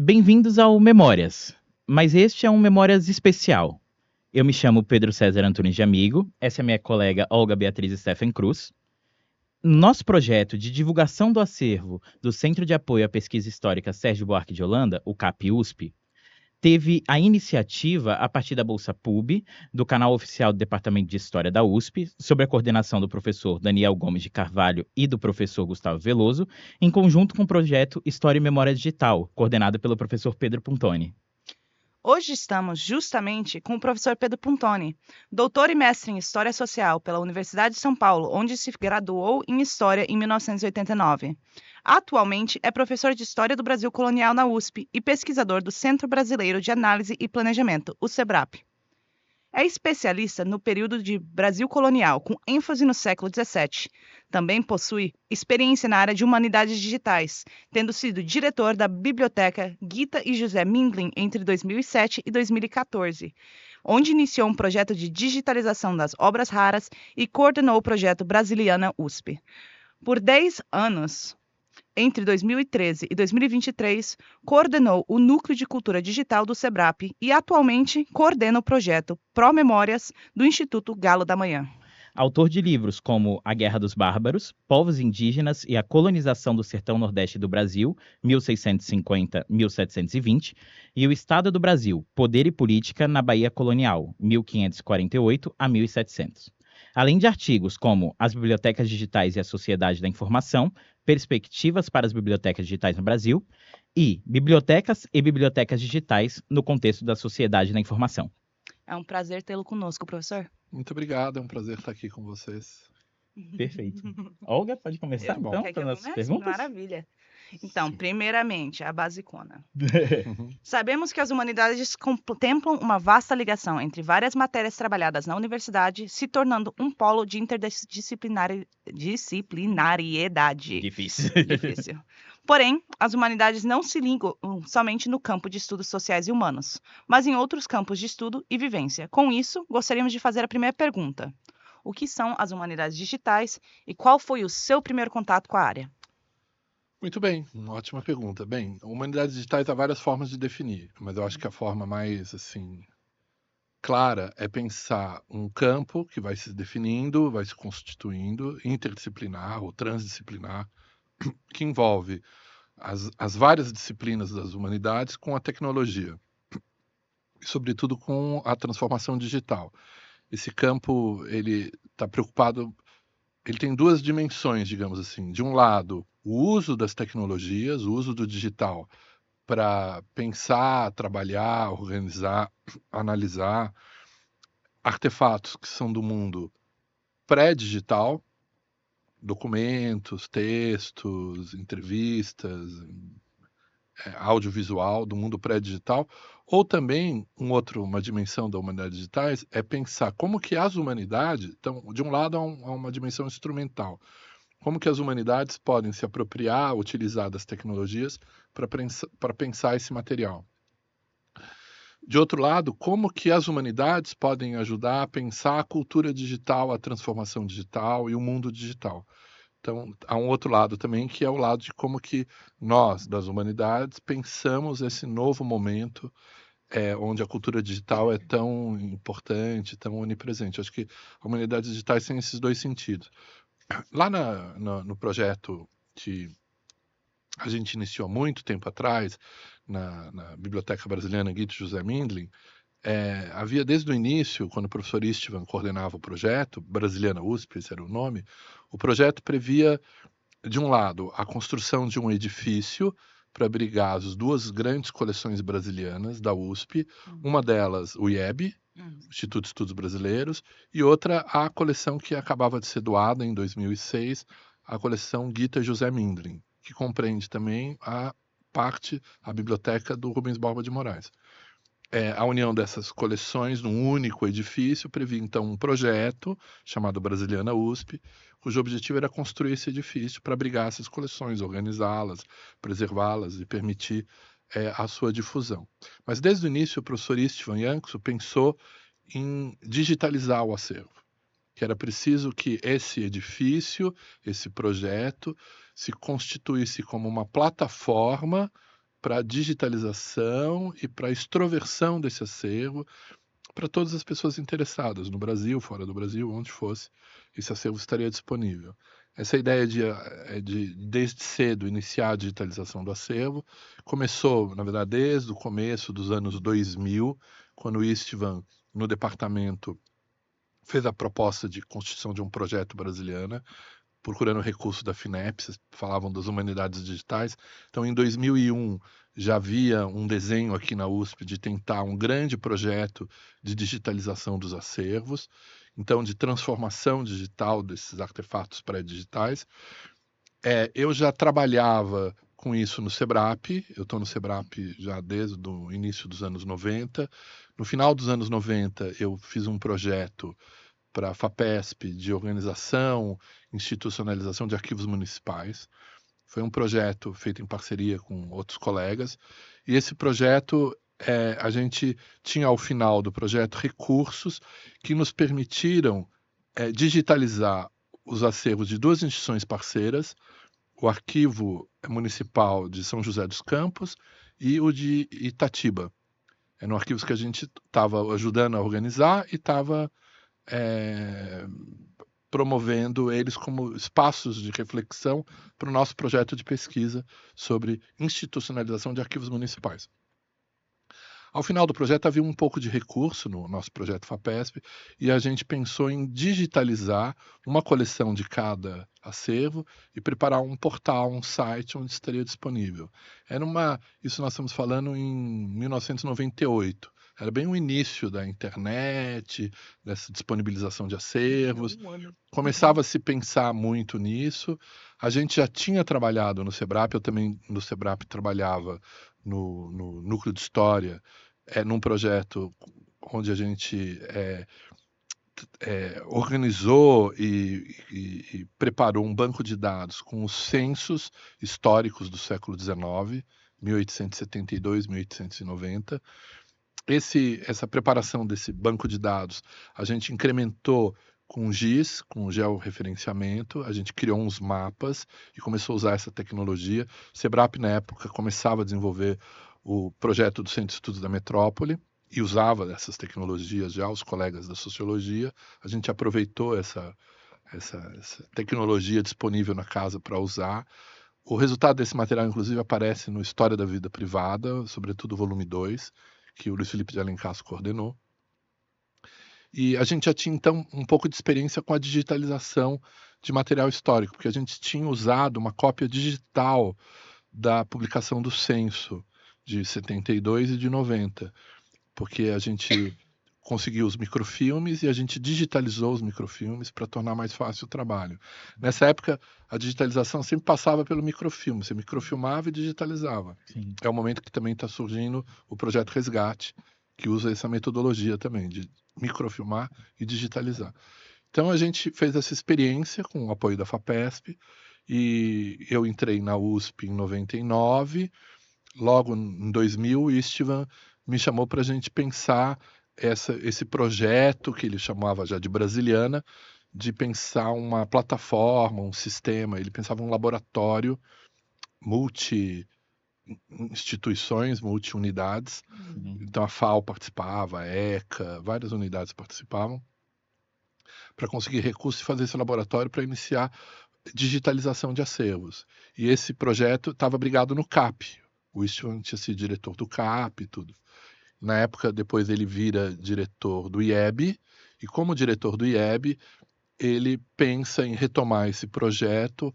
Bem-vindos ao Memórias, mas este é um Memórias especial. Eu me chamo Pedro César Antunes de Amigo, essa é minha colega Olga Beatriz Steffen Cruz. Nosso projeto de divulgação do acervo do Centro de Apoio à Pesquisa Histórica Sérgio Buarque de Holanda, o CAP-USP, teve a iniciativa a partir da Bolsa PUB, do canal oficial do Departamento de História da USP, sob a coordenação do professor Daniel Gomes de Carvalho e do professor Gustavo Veloso, em conjunto com o projeto História e Memória Digital, coordenado pelo professor Pedro Puntoni. Hoje estamos justamente com o professor Pedro Puntoni, doutor e mestre em História Social pela Universidade de São Paulo, onde se graduou em História em 1989. Atualmente é professor de História do Brasil Colonial na USP e pesquisador do Centro Brasileiro de Análise e Planejamento, o CEBRAP. É especialista no período de Brasil colonial, com ênfase no século XVII. Também possui experiência na área de humanidades digitais, tendo sido diretor da Biblioteca Gita e José Mindlin entre 2007 e 2014, onde iniciou um projeto de digitalização das obras raras e coordenou o projeto Brasiliana USP. Por 10 anos, entre 2013 e 2023, coordenou o Núcleo de Cultura Digital do CEBRAP e atualmente coordena o projeto Pró-Memórias do Instituto Galo da Manhã. Autor de livros como A Guerra dos Bárbaros, Povos Indígenas e a Colonização do Sertão Nordeste do Brasil, 1650-1720, e O Estado do Brasil, Poder e Política na Bahia Colonial, 1548 a 1700. Além de artigos como As Bibliotecas Digitais e a Sociedade da Informação, Perspectivas para as Bibliotecas Digitais no Brasil, e Bibliotecas e Bibliotecas Digitais no Contexto da Sociedade da Informação. É um prazer tê-lo conosco, professor. Muito obrigado, é um prazer estar aqui com vocês. Perfeito. Olga, pode começar então Quer que com eu as comece? perguntas? Maravilha. Então, Sim. primeiramente, a basicona. Uhum. Sabemos que as humanidades contemplam uma vasta ligação entre várias matérias trabalhadas na universidade, se tornando um polo de interdisciplinariedade. Difícil. Difícil. Porém, as humanidades não se ligam somente no campo de estudos sociais e humanos, mas em outros campos de estudo e vivência. Com isso, gostaríamos de fazer a primeira pergunta. O que são as humanidades digitais e qual foi o seu primeiro contato com a área? Muito bem, uma ótima pergunta. Bem, humanidades digitais há várias formas de definir, mas eu acho que a forma mais clara é pensar um campo que vai se definindo, vai se constituindo, interdisciplinar ou transdisciplinar, que envolve as várias disciplinas das humanidades com a tecnologia, e sobretudo com a transformação digital. Esse campo, ele está preocupado. Ele tem duas dimensões, digamos assim. De um lado, o uso das tecnologias, o uso do digital para pensar, trabalhar, organizar, analisar artefatos que são do mundo pré-digital, documentos, textos, entrevistas, audiovisual do mundo pré-digital, ou também uma dimensão da humanidade digitais é pensar como que as humanidades, então, de um lado há uma dimensão instrumental, como que as humanidades podem se apropriar, utilizar das tecnologias para pensar esse material. De outro lado, como que as humanidades podem ajudar a pensar a cultura digital, a transformação digital e o mundo digital. Então, há um outro lado também, que é o lado de como que nós, das humanidades, pensamos esse novo momento onde a cultura digital é tão importante, tão onipresente. Acho que a humanidades digitais tem esses dois sentidos. Lá no projeto que a gente iniciou há muito tempo atrás, na Biblioteca Brasiliana Gita José Mindlin, havia desde o início, quando o professor Istvan coordenava o projeto, Brasiliana USP, esse era o nome, o projeto previa, de um lado, a construção de um edifício para abrigar as duas grandes coleções brasilianas da USP, uma delas o IEB, Instituto de Estudos Brasileiros, e outra a coleção que acabava de ser doada em 2006, a coleção Gita José Mindlin, que compreende também a biblioteca do Rubens Borba de Moraes. A união dessas coleções num único edifício previa, então, um projeto chamado Brasiliana USP, cujo objetivo era construir esse edifício para abrigar essas coleções, organizá-las, preservá-las e permitir a sua difusão. Mas, desde o início, o professor Istvan Jankso pensou em digitalizar o acervo, que era preciso que esse edifício, esse projeto, se constituísse como uma plataforma para a digitalização e para a extroversão desse acervo para todas as pessoas interessadas, no Brasil, fora do Brasil, onde fosse, esse acervo estaria disponível. Essa ideia de desde cedo, iniciar a digitalização do acervo começou, na verdade, desde o começo dos anos 2000, quando o Istvan, no departamento, fez a proposta de constituição de um projeto brasiliano, procurando recurso da FINEP, vocês falavam das humanidades digitais. Então, em 2001, já havia um desenho aqui na USP de tentar um grande projeto de digitalização dos acervos, então de transformação digital desses artefatos pré-digitais. Eu já trabalhava com isso no SEBRAP, eu estou no SEBRAP já desde o início dos anos 90. No final dos anos 90, eu fiz um projeto para a FAPESP de organização, institucionalização de arquivos municipais. Foi um projeto feito em parceria com outros colegas. E esse projeto, a gente tinha ao final do projeto recursos que nos permitiram digitalizar os acervos de duas instituições parceiras, o Arquivo Municipal de São José dos Campos e o de Itatiba. Eram arquivos que a gente estava ajudando a organizar e estava promovendo eles como espaços de reflexão para o nosso projeto de pesquisa sobre institucionalização de arquivos municipais. Ao final do projeto havia um pouco de recurso no nosso projeto FAPESP e a gente pensou em digitalizar uma coleção de cada acervo e preparar um portal, um site onde estaria disponível. Isso nós estamos falando em 1998. Era bem o início da internet, dessa disponibilização de acervos. Começava a se pensar muito nisso. A gente já tinha trabalhado no SEBRAP, eu também no SEBRAP trabalhava no Núcleo de História, num projeto onde a gente organizou e preparou um banco de dados com os censos históricos do século XIX, 1872, 1890. Essa preparação desse banco de dados, a gente incrementou com o GIS, com o georreferenciamento, a gente criou uns mapas e começou a usar essa tecnologia. O SEBRAP, na época, começava a desenvolver o projeto do Centro de Estudos da Metrópole e usava essas tecnologias já, os colegas da Sociologia. A gente aproveitou essa tecnologia disponível na casa para usar. O resultado desse material, inclusive, aparece no História da Vida Privada, sobretudo o volume 2, que o Luiz Felipe de Alencar coordenou. E a gente já tinha, então, um pouco de experiência com a digitalização de material histórico, porque a gente tinha usado uma cópia digital da publicação do censo de 72 e de 90, porque a gente conseguiu os microfilmes e a gente digitalizou os microfilmes para tornar mais fácil o trabalho. Nessa época, a digitalização sempre passava pelo microfilme, você microfilmava e digitalizava. Sim. É o momento que também está surgindo o projeto Resgate, que usa essa metodologia também, de microfilmar e digitalizar. Então a gente fez essa experiência com o apoio da FAPESP e eu entrei na USP em 99, logo em 2000 o Istvan me chamou para a gente pensar esse projeto que ele chamava já de Brasiliana, de pensar uma plataforma, um sistema. Ele pensava um laboratório multi-instituições, multi-unidades. Então a FAO participava, a ECA, várias unidades participavam, para conseguir recursos e fazer esse laboratório para iniciar digitalização de acervos. E esse projeto estava brigado no CAP. O Istvan tinha sido diretor do CAP e tudo. Na época, depois ele vira diretor do IEB, e como diretor do IEB, ele pensa em retomar esse projeto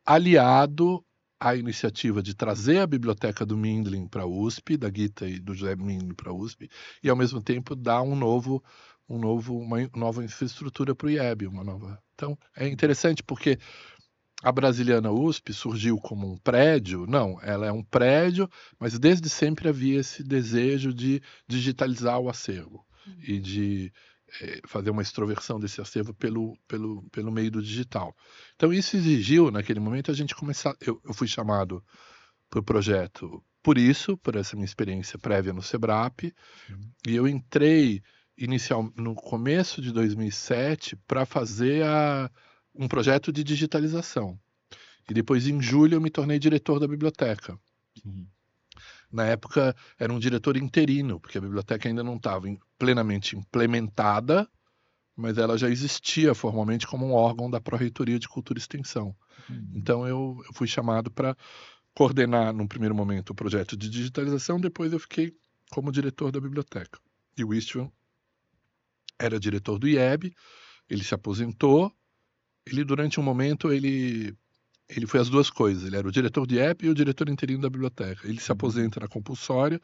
aliado à iniciativa de trazer a biblioteca do Mindlin para a USP, da Gita e do José Mindlin para a USP, e ao mesmo tempo dar uma nova infraestrutura para o IEB. Então, é interessante porque a Brasiliana USP surgiu como um prédio? Não, ela é um prédio, mas desde sempre havia esse desejo de digitalizar o acervo e de fazer uma extroversão desse acervo pelo meio do digital. Então isso exigiu, naquele momento, a gente começar... Eu fui chamado para o projeto por essa minha experiência prévia no SEBRAP, e eu entrei no começo de 2007 para fazer um projeto de digitalização. E depois, em julho, eu me tornei diretor da biblioteca. Na época, era um diretor interino, porque a biblioteca ainda não estava plenamente implementada, mas ela já existia formalmente como um órgão da Pró-Reitoria de Cultura e Extensão. Então, eu fui chamado para coordenar, num primeiro momento, o projeto de digitalização, depois eu fiquei como diretor da biblioteca. E o Istvan era diretor do IEB, ele se aposentou, durante um momento, ele foi as duas coisas, ele era o diretor do IEB e o diretor interino da biblioteca. Ele se aposenta na compulsória,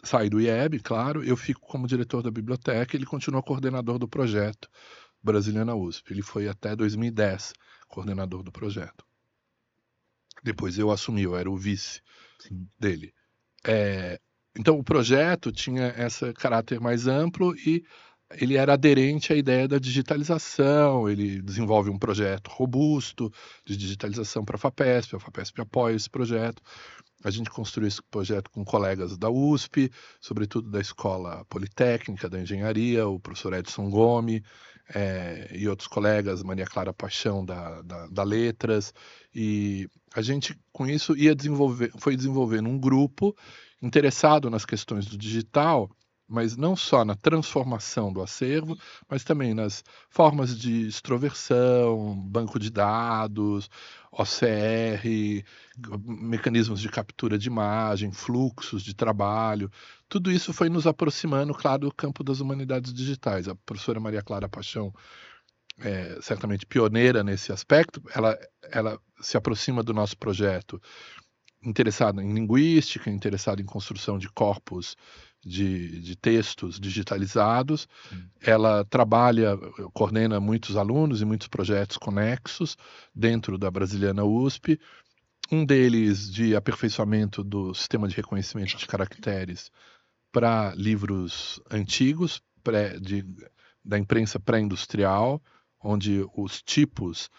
sai do IEB, claro, eu fico como diretor da biblioteca, ele continua coordenador do projeto Brasiliana USP. Ele foi até 2010 coordenador do projeto. Depois eu assumi, eu era o vice dele. Então o projeto tinha esse caráter mais amplo e ele era aderente à ideia da digitalização, ele desenvolve um projeto robusto de digitalização para a FAPESP apoia esse projeto. A gente construiu esse projeto com colegas da USP, sobretudo da Escola Politécnica, da Engenharia, o professor Edson Gomes, e outros colegas, Maria Clara Paixão, da Letras, e a gente, com isso, foi desenvolvendo um grupo interessado nas questões do digital, mas não só na transformação do acervo, mas também nas formas de extroversão, banco de dados, OCR, mecanismos de captura de imagem, fluxos de trabalho. Tudo isso foi nos aproximando, claro, do campo das humanidades digitais. A professora Maria Clara Paixão é certamente pioneira nesse aspecto. Ela se aproxima do nosso projeto interessada em linguística, interessada em construção de corpos de textos digitalizados. Ela coordena muitos alunos e muitos projetos conexos dentro da Brasiliana USP. Um deles de aperfeiçoamento do sistema de reconhecimento de caracteres para livros antigos, da imprensa pré-industrial, onde os tipos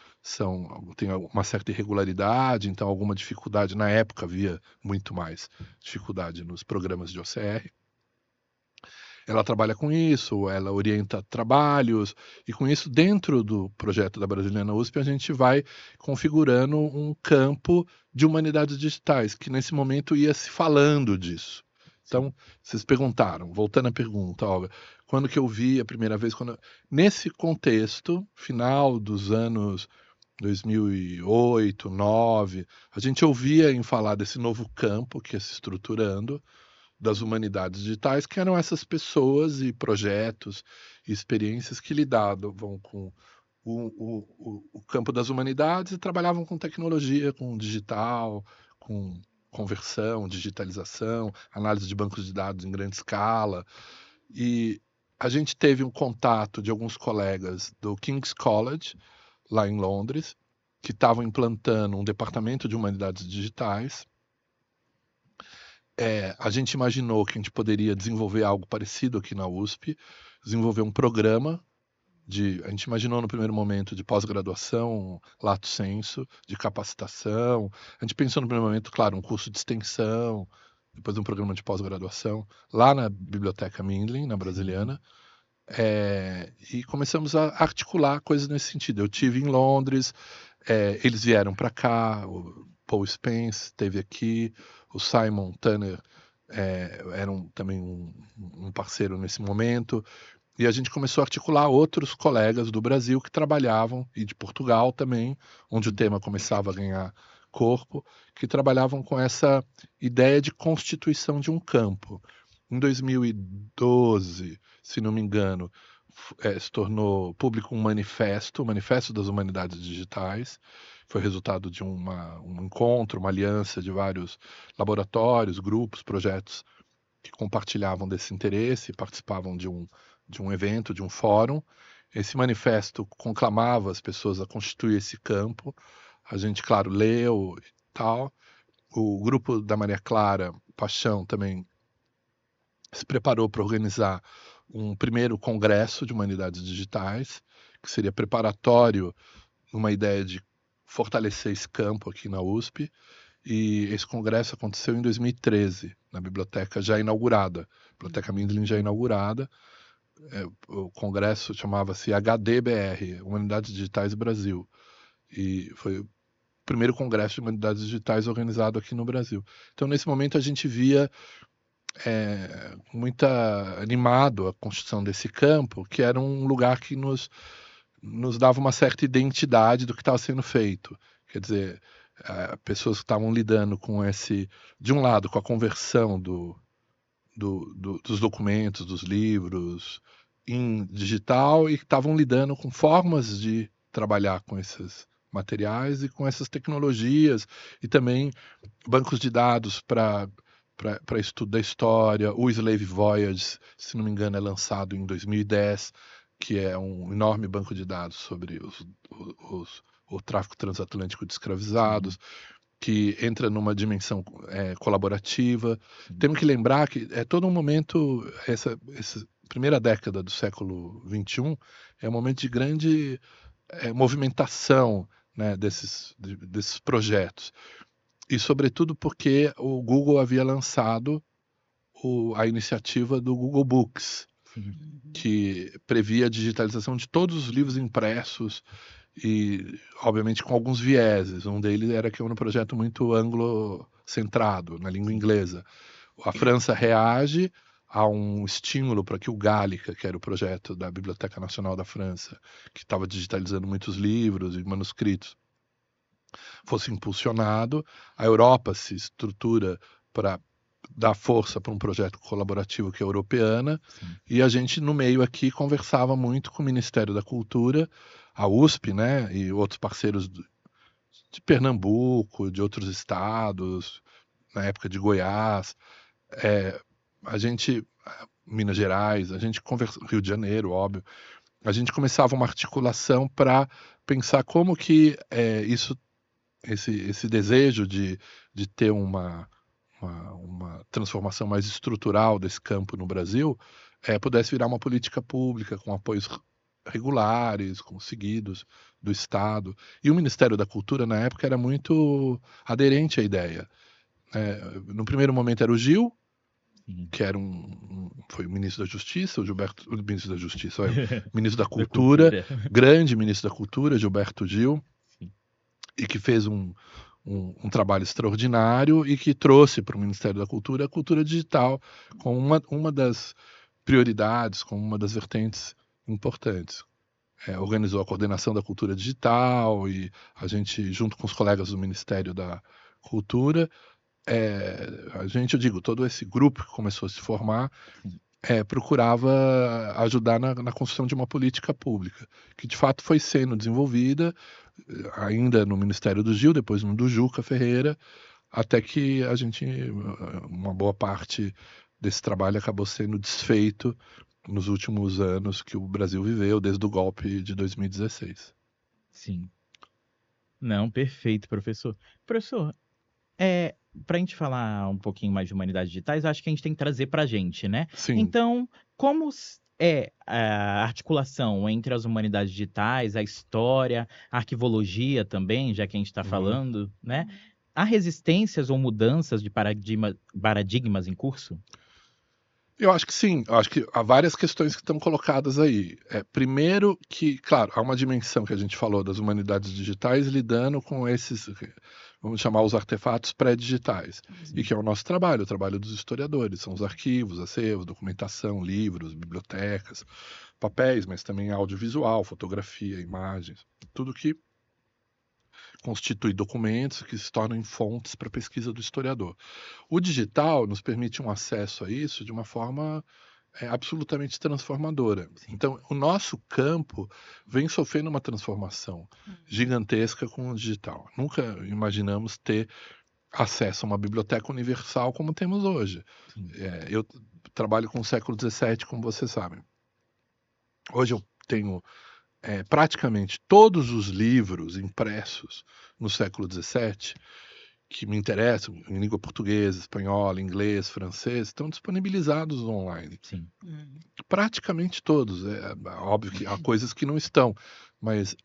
têm uma certa irregularidade, então alguma dificuldade. Na época havia muito mais dificuldade nos programas de OCR. Ela trabalha com isso, ela orienta trabalhos, e com isso, dentro do projeto da Brasiliana USP, a gente vai configurando um campo de humanidades digitais, que nesse momento ia se falando disso. Então, vocês perguntaram, voltando à pergunta, Olga, quando que eu vi a primeira vez? Nesse contexto, final dos anos 2008, 2009, a gente ouvia em falar desse novo campo que ia se estruturando, das humanidades digitais, que eram essas pessoas e projetos e experiências que lidavam com o campo das humanidades e trabalhavam com tecnologia, com digital, com conversão, digitalização, análise de bancos de dados em grande escala. E a gente teve um contato de alguns colegas do King's College, lá em Londres, que estavam implantando um departamento de humanidades digitais. A gente imaginou que a gente poderia desenvolver algo parecido aqui na USP, desenvolver um programa a gente imaginou no primeiro momento de pós-graduação, lato sensu, de capacitação. A gente pensou no primeiro momento, claro, um curso de extensão, depois um programa de pós-graduação, lá na Biblioteca Mindlin, na Brasiliana. E começamos a articular coisas nesse sentido. Eu estive em Londres, eles vieram para cá, o Paul Spence esteve aqui, o Simon Tanner era também um parceiro nesse momento, e a gente começou a articular outros colegas do Brasil que trabalhavam, e de Portugal também, onde o tema começava a ganhar corpo, que trabalhavam com essa ideia de constituição de um campo. Em 2012, se não me engano, se tornou público um manifesto, o Manifesto das Humanidades Digitais. Foi resultado de um encontro, uma aliança de vários laboratórios, grupos, projetos que compartilhavam desse interesse, participavam de um evento, de um fórum. Esse manifesto conclamava as pessoas a constituir esse campo. A gente, claro, leu e tal. O grupo da Maria Clara Paixão também se preparou para organizar um primeiro congresso de humanidades digitais, que seria preparatório numa ideia de fortalecer esse campo aqui na USP. E esse congresso aconteceu em 2013, na biblioteca já inaugurada, Biblioteca Mindlin já inaugurada. O congresso chamava-se HDBR, Humanidades Digitais Brasil, e foi primeiro congresso de humanidades digitais organizado aqui no Brasil. Então, nesse momento, a gente via muito animado a construção desse campo, que era um lugar que nos dava uma certa identidade do que estava sendo feito. Quer dizer, pessoas que estavam lidando com de um lado, com a conversão dos documentos, dos livros em digital, e que estavam lidando com formas de trabalhar com esses materiais e com essas tecnologias, e também bancos de dados para estudo da história. O Slave Voyage, se não me engano, é lançado em 2010, que é um enorme banco de dados sobre o tráfico transatlântico de escravizados, que entra numa dimensão colaborativa. Temos que lembrar que é todo um momento, essa primeira década do século XXI é um momento de grande movimentação, né, desses projetos. E, sobretudo, porque o Google havia lançado a iniciativa do Google Books, que previa a digitalização de todos os livros impressos e, obviamente, com alguns vieses. Um deles era que é um projeto muito anglo-centrado, na língua inglesa. A França reage a um estímulo para que o Gallica, que era o projeto da Biblioteca Nacional da França, que estava digitalizando muitos livros e manuscritos, fosse impulsionado. A Europa se estrutura para dar força para um projeto colaborativo que é a Europeana. Sim. E a gente, no meio aqui, conversava muito com o Ministério da Cultura, a USP, né, e outros parceiros de Pernambuco, de outros estados, na época de Goiás, a gente, Minas Gerais, a gente conversava, Rio de Janeiro, óbvio, a gente começava uma articulação para pensar como que esse desejo de ter uma transformação mais estrutural desse campo no Brasil pudesse virar uma política pública com apoios regulares, conseguidos do Estado. E o Ministério da Cultura, na época, era muito aderente à ideia. No primeiro momento era o Gil, que era foi o ministro da Justiça, o ministro da Justiça, ministro da Cultura, grande ministro da Cultura, Gilberto Gil, Sim. E que fez um trabalho extraordinário e que trouxe para o Ministério da Cultura a cultura digital como uma das prioridades, como uma das vertentes importantes. Organizou a coordenação da cultura digital e a gente, junto com os colegas do Ministério da Cultura, eu digo, todo esse grupo que começou a se formar procurava ajudar na construção de uma política pública, que de fato foi sendo desenvolvida ainda no Ministério do Gil, depois no do Juca Ferreira, até que uma boa parte desse trabalho acabou sendo desfeito nos últimos anos que o Brasil viveu, desde o golpe de 2016. Sim. Não, perfeito, professor. Professor, para a gente falar um pouquinho mais de humanidades digitais, acho que a gente tem que trazer para a gente, né? Sim. Então, como é a articulação entre as humanidades digitais, a história, a arquivologia também, já que a gente está falando, né? Há resistências ou mudanças de paradigmas em curso? Eu acho que sim, eu acho que há várias questões que estão colocadas aí. Primeiro que, claro, há uma dimensão que a gente falou das humanidades digitais lidando com esses, vamos chamar os artefatos pré-digitais, e que é o nosso trabalho, o trabalho dos historiadores, são os arquivos, acervos, documentação, livros, bibliotecas, papéis, mas também audiovisual, fotografia, imagens, tudo que constitui documentos que se tornam fontes para a pesquisa do historiador. O digital nos permite um acesso a isso de uma forma absolutamente transformadora. Então, o nosso campo vem sofrendo uma transformação gigantesca com o digital. Nunca imaginamos ter acesso a uma biblioteca universal como temos hoje. Eu trabalho com o século XVII, como vocês sabem. Hoje eu tenho praticamente todos os livros impressos no século XVII que me interessam, em língua portuguesa, espanhola, inglês, francês, estão disponibilizados online. Sim. Praticamente todos. Óbvio que há coisas que não estão, mas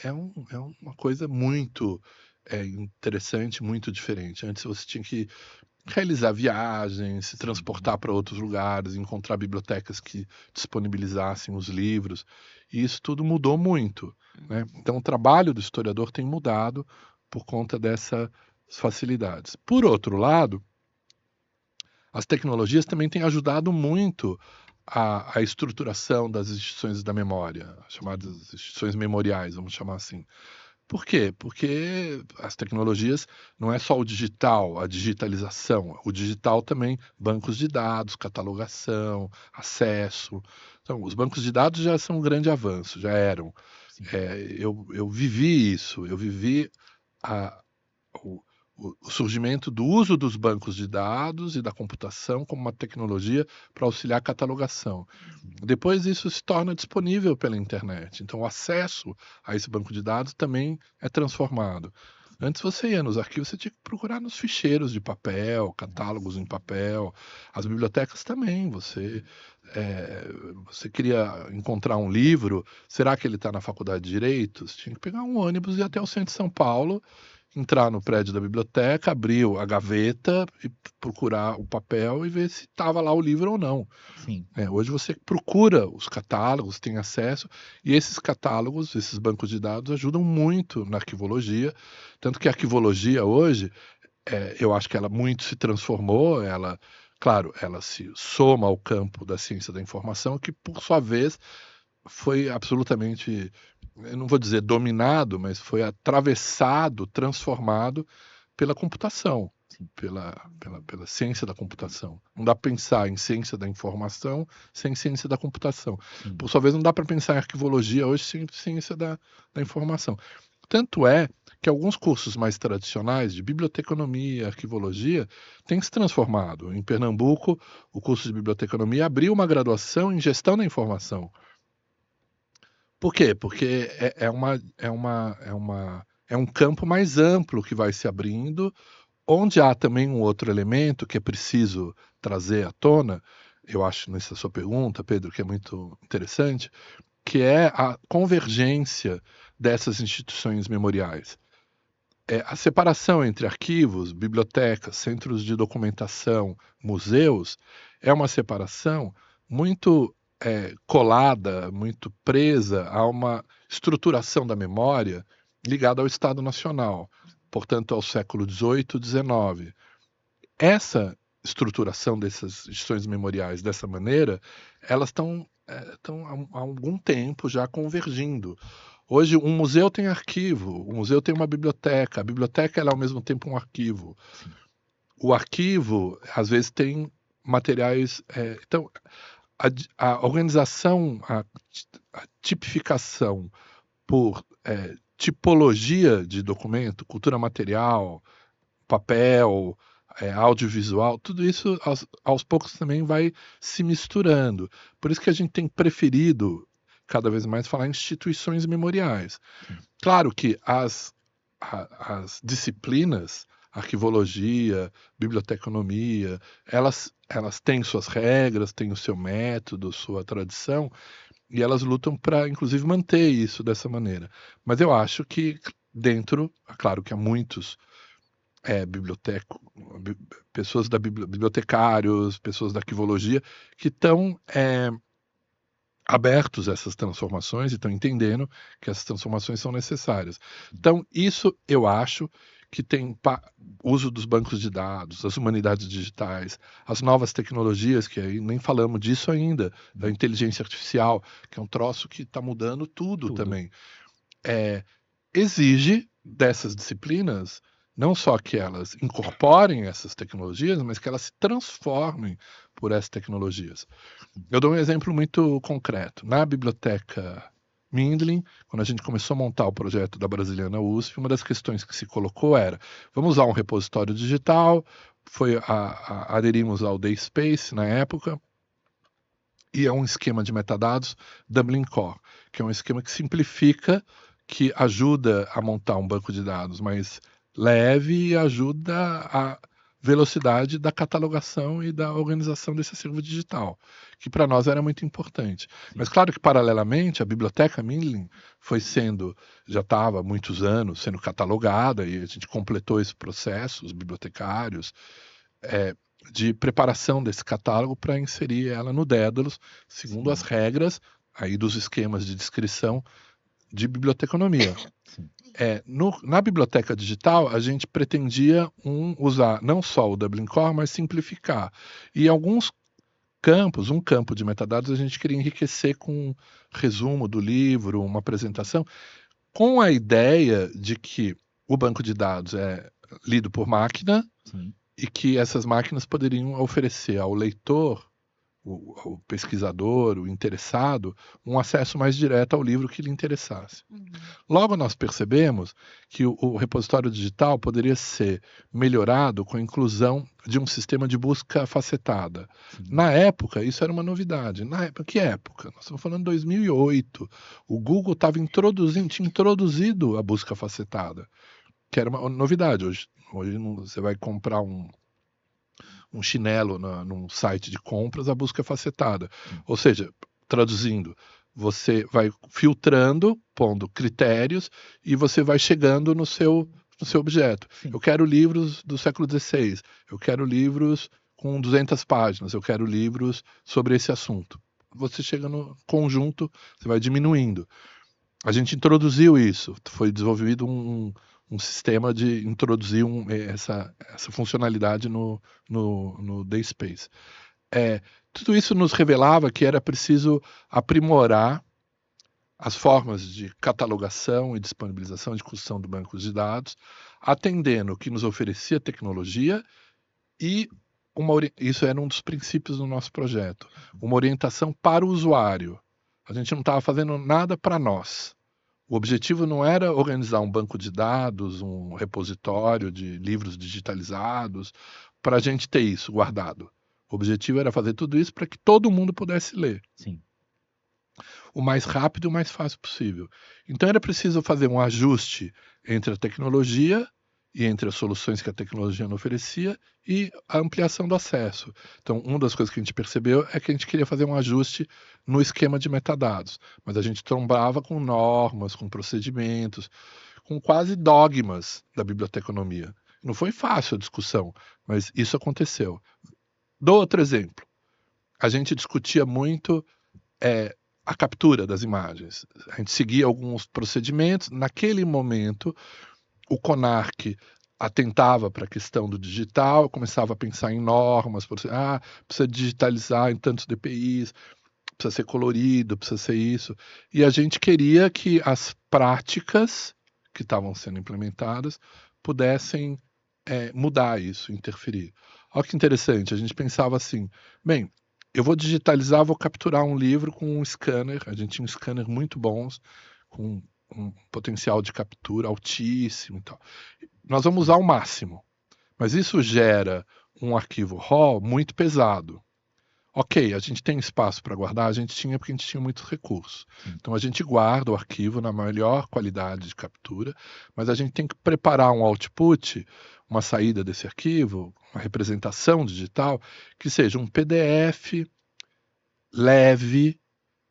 é uma coisa muito interessante, muito diferente. Antes você tinha que realizar viagens, se transportar para outros lugares, encontrar bibliotecas que disponibilizassem os livros, e isso tudo mudou muito, né? Então o trabalho do historiador tem mudado por conta dessas facilidades. Por outro lado, as tecnologias também têm ajudado muito a estruturação das instituições da memória, chamadas instituições memoriais, vamos chamar assim. Por quê? Porque as tecnologias não é só o digital, a digitalização. O digital também, bancos de dados, catalogação, acesso. Então, os bancos de dados já são um grande avanço, já eram. Eu vivi isso, eu vivi o, o surgimento do uso dos bancos de dados e da computação como uma tecnologia para auxiliar a catalogação. Depois isso se torna disponível pela internet, então o acesso a esse banco de dados também é transformado. Antes você ia nos arquivos, você tinha que procurar nos ficheiros de papel, catálogos em papel, as bibliotecas também, você queria encontrar um livro, será que ele está na Faculdade de Direito? Você tinha que pegar um ônibus e ir até o centro de São Paulo, entrar no prédio da biblioteca, abrir a gaveta e procurar o papel e ver se estava lá o livro ou não. Sim. Hoje você procura os catálogos, tem acesso, e esses catálogos, esses bancos de dados ajudam muito na arquivologia, tanto que a arquivologia hoje, eu acho que ela muito se transformou, claro, ela se soma ao campo da ciência da informação, que por sua vez foi absolutamente, eu não vou dizer dominado, mas foi atravessado, transformado pela computação, pela ciência da computação. Não dá para pensar em ciência da informação sem ciência da computação. Por sua vez, não dá para pensar em arquivologia hoje sem ciência da informação. Tanto é que alguns cursos mais tradicionais de biblioteconomia, arquivologia, têm se transformado. Em Pernambuco, o curso de biblioteconomia abriu uma graduação em gestão da informação. Por quê? Porque é um campo mais amplo que vai se abrindo, onde há também um outro elemento que é preciso trazer à tona, eu acho nessa sua pergunta, Pedro, que é muito interessante, que é a convergência dessas instituições memoriais. A separação entre arquivos, bibliotecas, centros de documentação, museus, é uma separação muito colada, muito presa a uma estruturação da memória ligada ao Estado Nacional, portanto ao século XVIII e XIX. Essa estruturação dessas instituições memoriais dessa maneira, elas estão há algum tempo já convergindo. Hoje um museu tem arquivo, o museu tem uma biblioteca, a biblioteca ela é ao mesmo tempo um arquivo. O arquivo às vezes tem materiais, então a organização, a tipificação por tipologia de documento, cultura material, papel, audiovisual, tudo isso aos poucos também vai se misturando. Por isso que a gente tem preferido cada vez mais falar em instituições memoriais. Claro que as disciplinas, arquivologia, biblioteconomia, elas têm suas regras, têm o seu método, sua tradição, e elas lutam para, inclusive, manter isso dessa maneira. Mas eu acho que dentro, claro que há muitos pessoas bibliotecários, pessoas da arquivologia, que estão abertos a essas transformações e estão entendendo que essas transformações são necessárias. Então, isso eu acho que tem uso dos bancos de dados, as humanidades digitais, as novas tecnologias, que aí nem falamos disso ainda, da inteligência artificial, que é um troço que está mudando tudo também. Exige dessas disciplinas não só que elas incorporem essas tecnologias, mas que elas se transformem por essas tecnologias. Eu dou um exemplo muito concreto. Na biblioteca Mindlin, quando a gente começou a montar o projeto da Brasiliana USP, uma das questões que se colocou era: vamos usar um repositório digital, aderimos ao DaySpace na época, e é um esquema de metadados Dublin Core, que é um esquema que simplifica, que ajuda a montar um banco de dados mais leve e ajuda a velocidade da catalogação e da organização desse acervo digital, que para nós era muito importante. Mas claro que, paralelamente, a biblioteca Mindlin já estava há muitos anos sendo catalogada, e a gente completou esse processo, os bibliotecários, de preparação desse catálogo para inserir ela no Dédalus, segundo as regras aí dos esquemas de descrição de biblioteconomia. Sim. Na biblioteca digital, a gente pretendia usar não só o Dublin Core, mas simplificar. E alguns campos, um campo de metadados, a gente queria enriquecer com um resumo do livro, uma apresentação, com a ideia de que o banco de dados é lido por máquina. Sim. E que essas máquinas poderiam oferecer ao leitor, o pesquisador, o interessado, um acesso mais direto ao livro que lhe interessasse. Logo, nós percebemos que o repositório digital poderia ser melhorado com a inclusão de um sistema de busca facetada. Sim. Na época, isso era uma novidade. Que época? Nós estamos falando de 2008. O Google tinha introduzido a busca facetada, que era uma novidade. Hoje você vai comprar um chinelo num site de compras, a busca é facetada. Ou seja, traduzindo, você vai filtrando, pondo critérios, e você vai chegando no seu objeto. Sim. Eu quero livros do século XVI, eu quero livros com 200 páginas, eu quero livros sobre esse assunto. Você chega no conjunto, você vai diminuindo. A gente introduziu isso, foi desenvolvido um sistema de introduzir essa funcionalidade no DaySpace. Tudo isso nos revelava que era preciso aprimorar as formas de catalogação e disponibilização de construção de bancos de dados, atendendo o que nos oferecia a tecnologia e isso era um dos princípios do nosso projeto, uma orientação para o usuário. A gente não estava fazendo nada para nós. O objetivo não era organizar um banco de dados, um repositório de livros digitalizados, para a gente ter isso guardado. O objetivo era fazer tudo isso para que todo mundo pudesse ler. Sim. O mais rápido e o mais fácil possível. Então era preciso fazer um ajuste entre a tecnologia e entre as soluções que a tecnologia não oferecia e a ampliação do acesso. Então, uma das coisas que a gente percebeu é que a gente queria fazer um ajuste no esquema de metadados, mas a gente trombava com normas, com procedimentos, com quase dogmas da biblioteconomia. Não foi fácil a discussão, mas isso aconteceu. Dou outro exemplo. A gente discutia muito a captura das imagens. A gente seguia alguns procedimentos. Naquele momento, o CONARC atentava para a questão do digital, começava a pensar em normas, precisa digitalizar em tantos DPIs, precisa ser colorido, precisa ser isso. E a gente queria que as práticas que estavam sendo implementadas pudessem mudar isso, interferir. Olha que interessante, a gente pensava assim, bem, eu vou digitalizar, vou capturar um livro com um scanner, a gente tinha um scanner muito bons, com um potencial de captura altíssimo e tal. Nós vamos usar o máximo, mas isso gera um arquivo RAW muito pesado. Ok, a gente tem espaço para guardar? A gente tinha, porque a gente tinha muitos recursos. Então a gente guarda o arquivo na melhor qualidade de captura, mas a gente tem que preparar um output, uma saída desse arquivo, uma representação digital, que seja um PDF leve,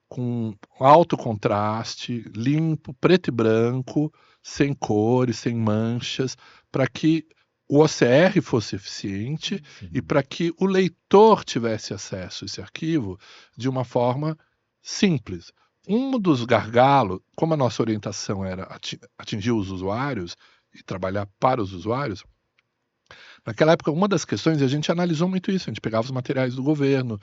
com alto contraste, limpo, preto e branco, sem cores, sem manchas, para que o OCR fosse eficiente e para que o leitor tivesse acesso a esse arquivo de uma forma simples. Um dos gargalos, como a nossa orientação era atingir os usuários e trabalhar para os usuários, naquela época, uma das questões, a gente analisou muito isso, a gente pegava os materiais do governo,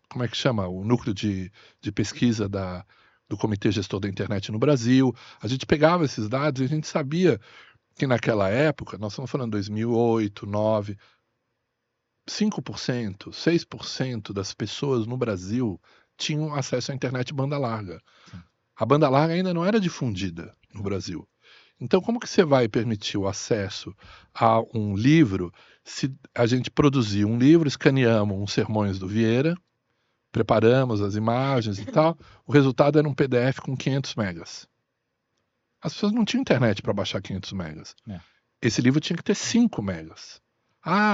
como é que chama? O núcleo de pesquisa do Comitê Gestor da Internet no Brasil. A gente pegava esses dados e a gente sabia que naquela época, nós estamos falando de 2008, 2009, 5%, 6% das pessoas no Brasil tinham acesso à internet banda larga. A banda larga ainda não era difundida no Brasil. Então, como que você vai permitir o acesso a um livro se a gente produzir um livro, escaneamos uns sermões do Vieira, preparamos as imagens e tal, o resultado era um PDF com 500 megas. As pessoas não tinham internet para baixar 500 megas. Esse livro tinha que ter 5 megas.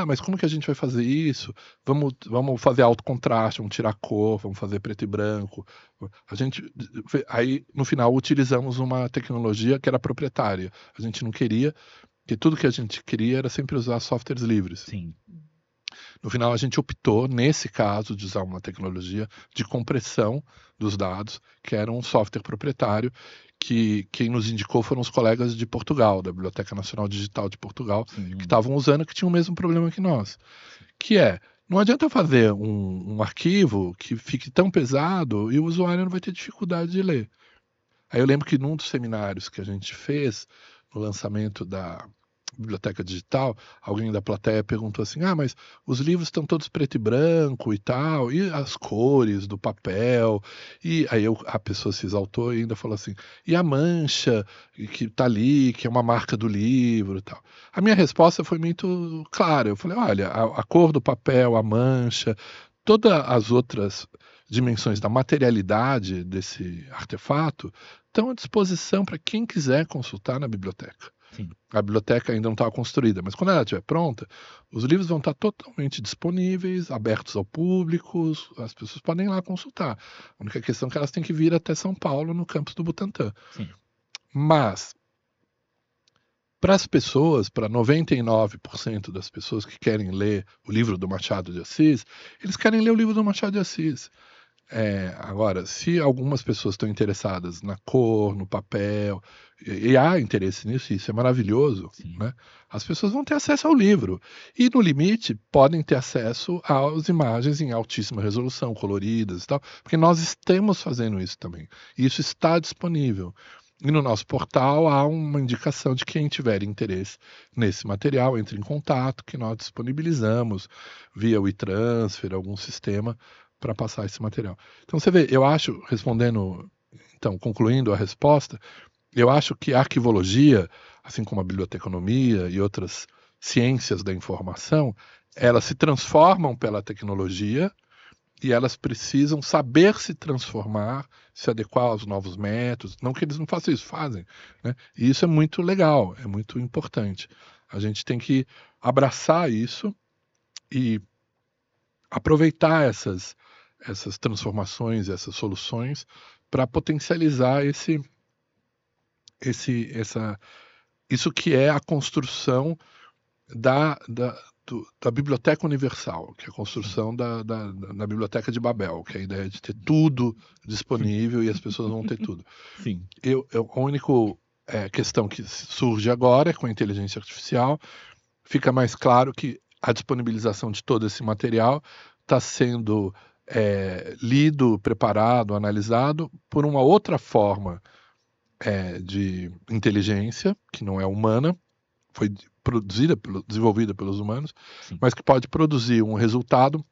Mas como que a gente vai fazer isso? Vamos fazer alto contraste, vamos tirar cor, vamos fazer preto e branco. Aí, no final, utilizamos uma tecnologia que era proprietária. A gente não queria, porque tudo que a gente queria era sempre usar softwares livres. Sim. No final, a gente optou, nesse caso, de usar uma tecnologia de compressão dos dados, que era um software proprietário, que quem nos indicou foram os colegas de Portugal, da Biblioteca Nacional Digital de Portugal, que estavam usando, que tinham o mesmo problema que nós. Que não adianta fazer um arquivo que fique tão pesado e o usuário não vai ter dificuldade de ler. Aí eu lembro que num dos seminários que a gente fez, no lançamento da biblioteca digital, alguém da plateia perguntou assim: mas os livros estão todos preto e branco e tal, e as cores do papel? E aí a pessoa se exaltou e ainda falou assim: e a mancha que está ali, que é uma marca do livro e tal. A minha resposta foi muito clara. Eu falei: olha, a cor do papel, a mancha, todas as outras dimensões da materialidade desse artefato estão à disposição para quem quiser consultar na biblioteca. Sim. A biblioteca ainda não estava construída, mas quando ela estiver pronta, os livros vão estar totalmente disponíveis, abertos ao público, as pessoas podem ir lá consultar. A única questão é que elas têm que vir até São Paulo, no campus do Butantã. Sim. Mas, para as pessoas, para 99% das pessoas que querem ler o livro do Machado de Assis, eles querem ler o livro do Machado de Assis. Agora, se algumas pessoas estão interessadas na cor, no papel, e há interesse nisso, isso é maravilhoso, né? As pessoas vão ter acesso ao livro. E, no limite, podem ter acesso às imagens em altíssima resolução, coloridas e tal, porque nós estamos fazendo isso também. E isso está disponível. E no nosso portal há uma indicação de quem tiver interesse nesse material, entre em contato, que nós disponibilizamos via WeTransfer, algum sistema, para passar esse material. Então você vê, eu acho, concluindo a resposta, eu acho que a arquivologia, assim como a biblioteconomia e outras ciências da informação, elas se transformam pela tecnologia e elas precisam saber se transformar, se adequar aos novos métodos. Não que eles não façam isso, fazem, né? E isso é muito legal, é muito importante. A gente tem que abraçar isso e aproveitar essas transformações, essas soluções, para potencializar isso que é a construção da Biblioteca Universal, que é a construção da Biblioteca de Babel, que é a ideia de ter tudo disponível e as pessoas vão ter tudo. Sim. A única questão que surge agora é com a inteligência artificial, fica mais claro que a disponibilização de todo esse material está sendo lido, preparado, analisado por uma outra forma de inteligência, que não é humana, foi desenvolvida pelos humanos, Sim. mas que pode produzir um resultado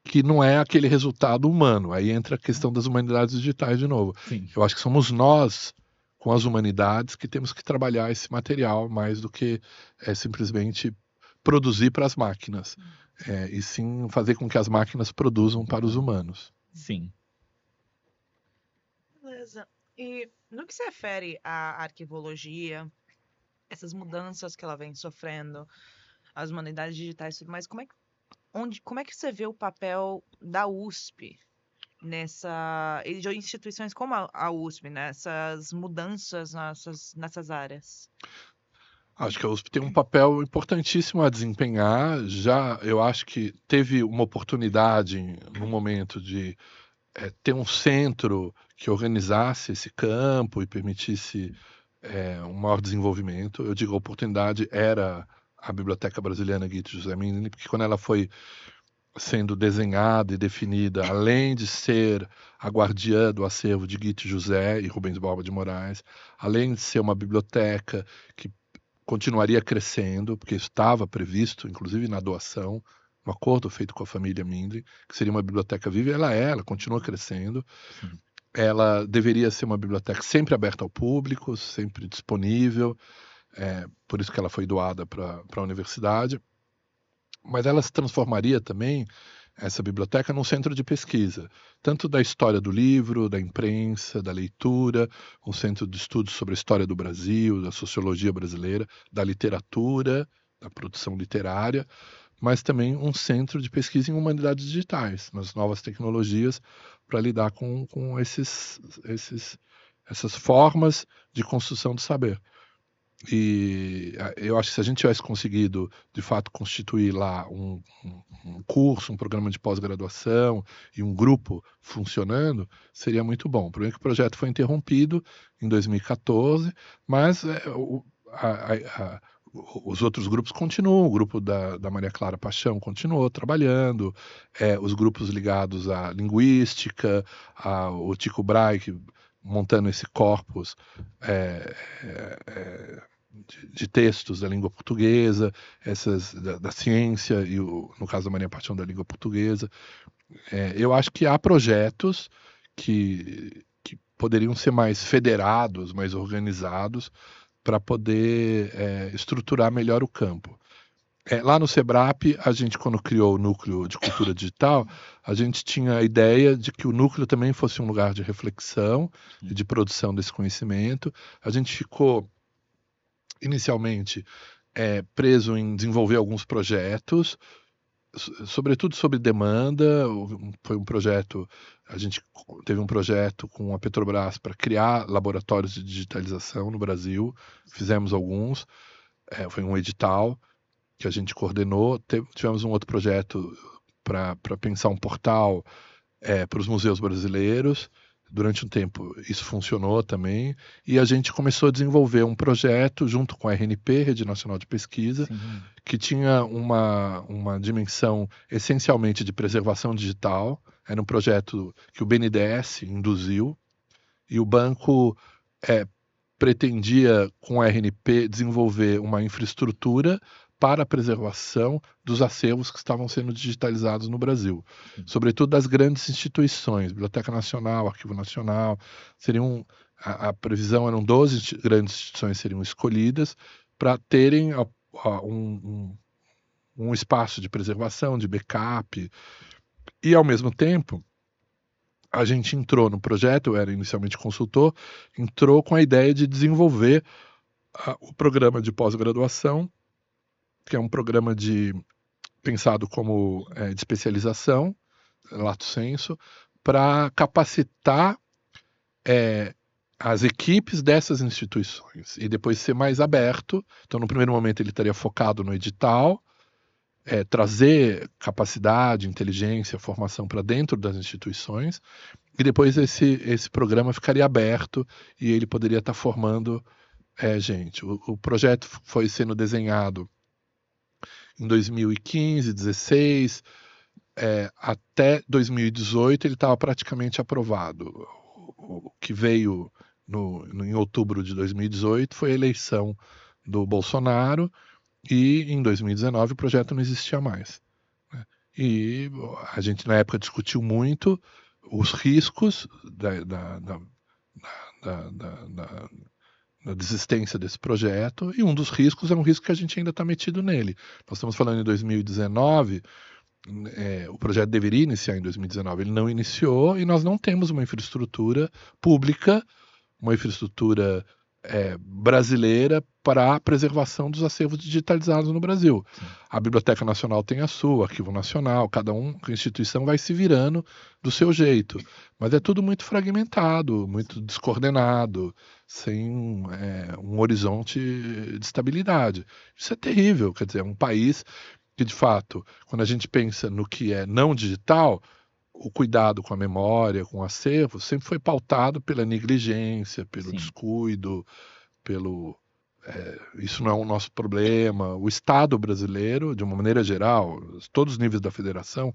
que não é aquele resultado humano. Aí entra a questão das humanidades digitais de novo. Sim. Eu acho que somos nós, com as humanidades, que temos que trabalhar esse material mais do que simplesmente produzir para as máquinas. E sim fazer com que as máquinas produzam para os humanos. Sim. Beleza. E no que se refere à arquivologia, essas mudanças que ela vem sofrendo, as humanidades digitais e tudo mais, como é que você vê o papel da USP e de instituições como a USP, nessas mudanças nessas áreas? Acho que a USP tem um papel importantíssimo a desempenhar. Eu acho que teve uma oportunidade no momento de ter um centro que organizasse esse campo e permitisse um maior desenvolvimento. Eu digo, a oportunidade era a Biblioteca Brasiliana Guito José Mindlin, porque quando ela foi sendo desenhada e definida, além de ser a guardiã do acervo de Guito José e Rubens Borba de Moraes, além de ser uma biblioteca que continuaria crescendo, porque estava previsto, inclusive na doação, um acordo feito com a família Mindlin, que seria uma biblioteca viva, ela continua crescendo. Sim. Ela deveria ser uma biblioteca sempre aberta ao público, sempre disponível, por isso que ela foi doada para a universidade. Mas ela se transformaria também, essa biblioteca, num centro de pesquisa, tanto da história do livro, da imprensa, da leitura, um centro de estudos sobre a história do Brasil, da sociologia brasileira, da literatura, da produção literária, mas também um centro de pesquisa em humanidades digitais, nas novas tecnologias, para lidar com essas formas de construção do saber. eu acho que se a gente tivesse conseguido, de fato, constituir lá um curso, um programa de pós-graduação e um grupo funcionando, seria muito bom. O problema é que o projeto foi interrompido em 2014, mas os outros grupos continuam. O grupo da Maria Clara Paixão continuou trabalhando, os grupos ligados à linguística, o Tycho Brahe, montando esse corpus de textos da língua portuguesa, essas da ciência e, no caso da Maria Paixão, da língua portuguesa. Eu acho que há projetos que poderiam ser mais federados, mais organizados, para poder estruturar melhor o campo. Lá no SEBRAP, a gente, quando criou o Núcleo de Cultura Digital, a gente tinha a ideia de que o núcleo também fosse um lugar de reflexão e de produção desse conhecimento. A gente ficou inicialmente preso em desenvolver alguns projetos, sobretudo sobre demanda. Foi um projeto, a gente teve um projeto com a Petrobras para criar laboratórios de digitalização no Brasil, fizemos alguns, foi um edital que a gente coordenou. Tivemos um outro projeto para pensar um portal para os museus brasileiros. Durante um tempo isso funcionou também, e a gente começou a desenvolver um projeto junto com a RNP, Rede Nacional de Pesquisa, que tinha uma dimensão essencialmente de preservação digital. Era um projeto que o BNDES induziu, e o banco pretendia, com a RNP, desenvolver uma infraestrutura para a preservação dos acervos que estavam sendo digitalizados no Brasil, sobretudo das grandes instituições, Biblioteca Nacional, Arquivo Nacional. A previsão eram 12 grandes instituições seriam escolhidas para terem um espaço de preservação, de backup, e ao mesmo tempo a gente entrou no projeto, eu era inicialmente consultor, entrou com a ideia de desenvolver o programa de pós-graduação, que é um programa pensado como de especialização, lato sensu, para capacitar as equipes dessas instituições e depois ser mais aberto. Então, no primeiro momento, ele estaria focado no edital, trazer capacidade, inteligência, formação para dentro das instituições, e depois esse programa ficaria aberto e ele poderia estar formando gente. O projeto foi sendo desenhado em 2015, 2016, até 2018 ele estava praticamente aprovado. O que veio em outubro de 2018 foi a eleição do Bolsonaro, e em 2019 o projeto não existia mais. E a gente na época discutiu muito os riscos da desistência desse projeto, e um dos riscos é um risco que a gente ainda está metido nele. Nós estamos falando em 2019, o projeto deveria iniciar em 2019, ele não iniciou, e nós não temos uma infraestrutura pública, uma infraestrutura brasileira para a preservação dos acervos digitalizados no Brasil. Sim. A Biblioteca Nacional tem a sua, o Arquivo Nacional, cada instituição vai se virando do seu jeito, mas é tudo muito fragmentado, muito descoordenado, sem um horizonte de estabilidade. Isso é terrível, quer dizer, é um país que, de fato, quando a gente pensa no que é não digital, o cuidado com a memória, com o acervo, sempre foi pautado pela negligência, pelo Sim. descuido, isso não é o nosso problema. O Estado brasileiro, de uma maneira geral, todos os níveis da federação,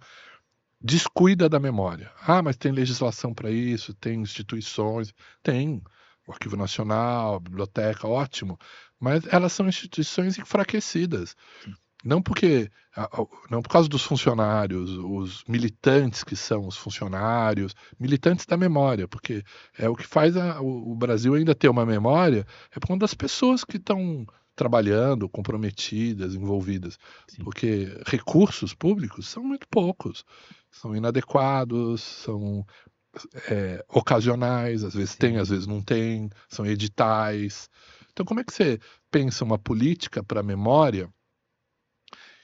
descuida da memória. Mas tem legislação para isso, tem instituições, tem o Arquivo Nacional, a biblioteca, ótimo, mas elas são instituições enfraquecidas. Sim. Não por causa dos funcionários, os militantes que são os funcionários, militantes da memória, porque o que faz o Brasil ainda ter uma memória por conta das pessoas que estão trabalhando, comprometidas, envolvidas. Sim. Porque recursos públicos são muito poucos, são inadequados, são ocasionais, às vezes tem, às vezes não tem, são editais. Então, como é que você pensa uma política para a memória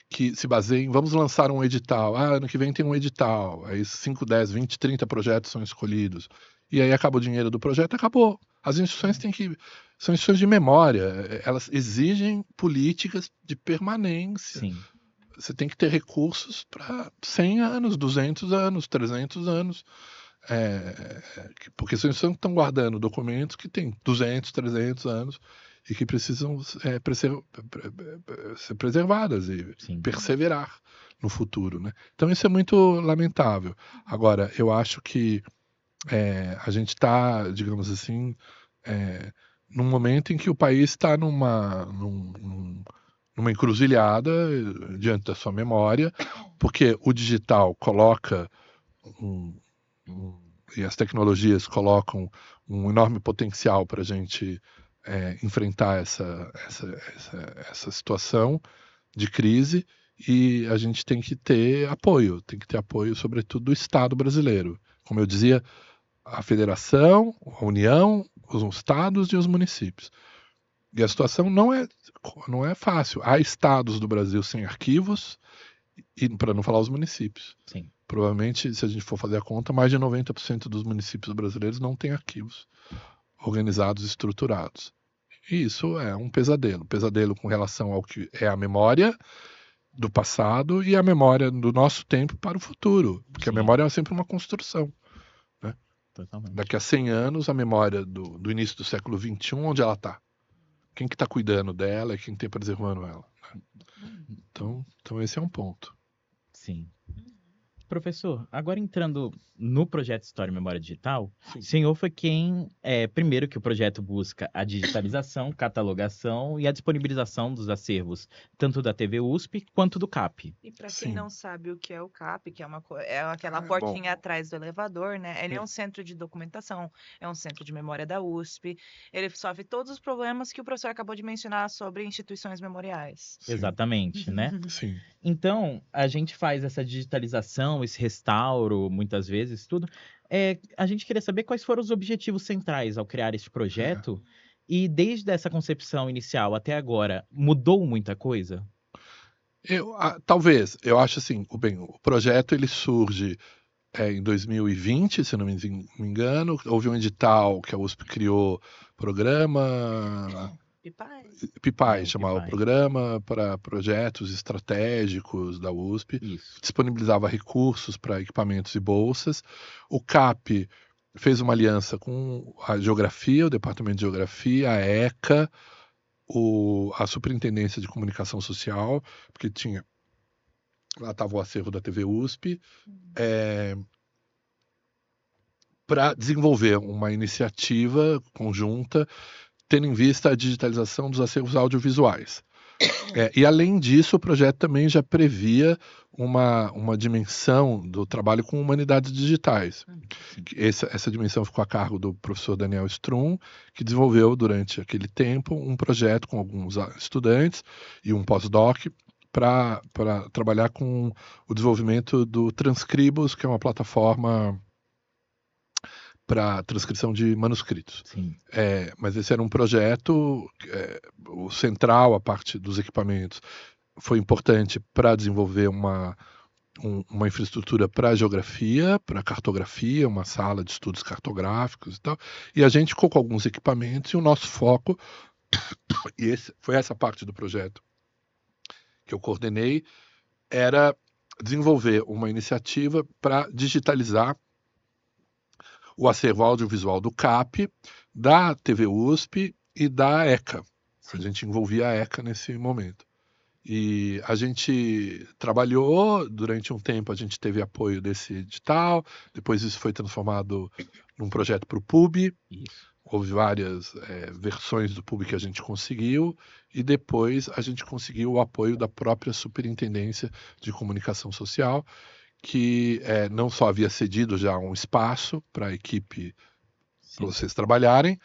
que se baseia em vamos lançar um edital, ano que vem tem um edital, aí 5, 10, 20, 30 projetos são escolhidos, e aí acaba o dinheiro do projeto, acabou. As instituições têm que são instituições de memória. Elas exigem políticas de permanência. Sim. Você tem que ter recursos para 100 anos, 200 anos, 300 anos. Porque são instituições que estão guardando documentos que têm 200, 300 anos e que precisam ser preservadas e Sim. perseverar no futuro, né? Então isso é muito lamentável. Agora, eu acho que a gente está, digamos assim, num momento em que o país está numa encruzilhada diante da sua memória, porque o digital coloca e as tecnologias colocam um enorme potencial para a gente enfrentar essa situação de crise, e a gente tem que ter apoio, sobretudo do Estado brasileiro. Como eu dizia, a federação, a União, os estados e os municípios. E a situação não é fácil. Há estados do Brasil sem arquivos, e para não falar os municípios. Sim. Provavelmente, se a gente for fazer a conta, mais de 90% dos municípios brasileiros não têm arquivos organizados e estruturados. E isso é um pesadelo com relação ao que é a memória do passado e a memória do nosso tempo para o futuro, porque Sim. a memória é sempre uma construção. Totalmente. Daqui a 100 anos, a memória do início do século XXI, onde ela está? Quem que está cuidando dela e quem está preservando ela? Né? Então esse é um ponto. Sim. Professor, agora entrando no projeto História e Memória Digital, Sim. o senhor foi quem, primeiro que o projeto busca a digitalização, catalogação e a disponibilização dos acervos, tanto da TV USP quanto do CAP. E para quem Sim. não sabe o que é o CAP, que é aquela Bom. portinha atrás do elevador, né? Ele é um centro de documentação, é um centro de memória da USP. Ele sofre todos os problemas que o professor acabou de mencionar sobre instituições memoriais. Sim. Exatamente, né? Sim. Então, a gente faz essa digitalização, esse restauro, muitas vezes, tudo. A gente queria saber quais foram os objetivos centrais ao criar esse projeto. E desde essa concepção inicial até agora, mudou muita coisa? Talvez, eu acho assim, o projeto ele surge em 2020, se não me engano. Houve um edital que a USP criou, programa PIPAI, chamava o Programa para Projetos Estratégicos da USP. Isso. Disponibilizava recursos para equipamentos e bolsas. O CAP fez uma aliança com a Geografia, o Departamento de Geografia, a ECA, a Superintendência de Comunicação Social, porque lá estava o acervo da TV USP, para desenvolver uma iniciativa conjunta, tendo em vista a digitalização dos acervos audiovisuais. E, além disso, o projeto também já previa uma dimensão do trabalho com humanidades digitais. Essa dimensão ficou a cargo do professor Daniel Strum, que desenvolveu, durante aquele tempo, um projeto com alguns estudantes e um pós-doc para trabalhar com o desenvolvimento do Transcribos, que é uma plataforma para transcrição de manuscritos. Sim. Mas esse era um projeto, o central, a parte dos equipamentos, foi importante para desenvolver uma infraestrutura para geografia, para cartografia, uma sala de estudos cartográficos e tal. E a gente ficou com alguns equipamentos e o nosso foco, e foi essa parte do projeto que eu coordenei, era desenvolver uma iniciativa para digitalizar o acervo audiovisual do CAP, da TV USP e da ECA. A gente envolvia a ECA nesse momento. E a gente trabalhou, durante um tempo a gente teve apoio desse edital, depois isso foi transformado num projeto para o PUB. Isso. Houve várias versões do PUB que a gente conseguiu, e depois a gente conseguiu o apoio da própria Superintendência de Comunicação Social, que não só havia cedido já um espaço para a equipe, para vocês trabalharem,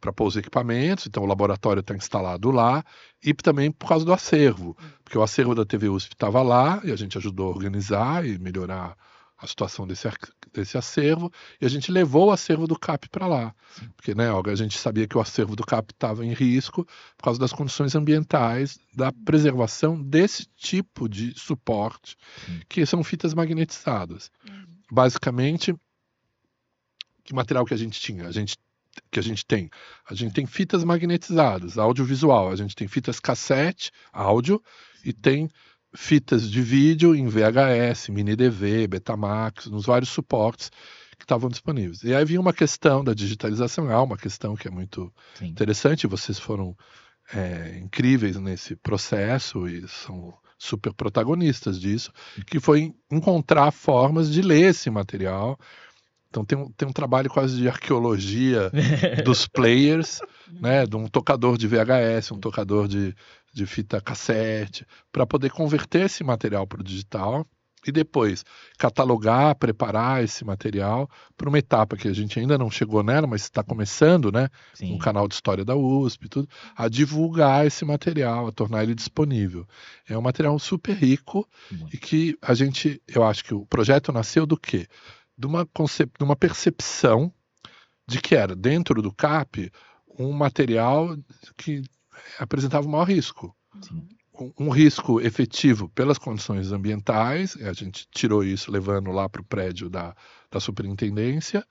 para pôr os equipamentos, então o laboratório está instalado lá, e também por causa do acervo, porque o acervo da TV USP estava lá, e a gente ajudou a organizar e melhorar a situação desse acervo, e a gente levou o acervo do CAP para lá. Sim. Porque, né, Olga, a gente sabia que o acervo do CAP estava em risco por causa das condições ambientais, da preservação desse tipo de suporte, que são fitas magnetizadas. Basicamente, que material que a gente tinha? A gente que a gente tem? A gente tem fitas magnetizadas, audiovisual, a gente tem fitas cassete, áudio, e tem fitas de vídeo em VHS, mini DV, Betamax, nos vários suportes que estavam disponíveis. E aí vinha uma questão da digitalização, uma questão que é muito Sim. interessante, vocês foram incríveis nesse processo e são super protagonistas disso, que foi encontrar formas de ler esse material. Então tem um trabalho quase de arqueologia dos players, né, de um tocador de VHS, um tocador de fita cassete, para poder converter esse material para o digital e depois catalogar, preparar esse material para uma etapa que a gente ainda não chegou nela, mas está começando, né, Sim. um canal de história da USP e tudo, a divulgar esse material, a tornar ele disponível. É um material super rico e que eu acho que o projeto nasceu do quê? De uma percepção de que era, dentro do CAP, um material que apresentava o maior risco. Sim. Um risco efetivo pelas condições ambientais, a gente tirou isso levando lá para o prédio da superintendência,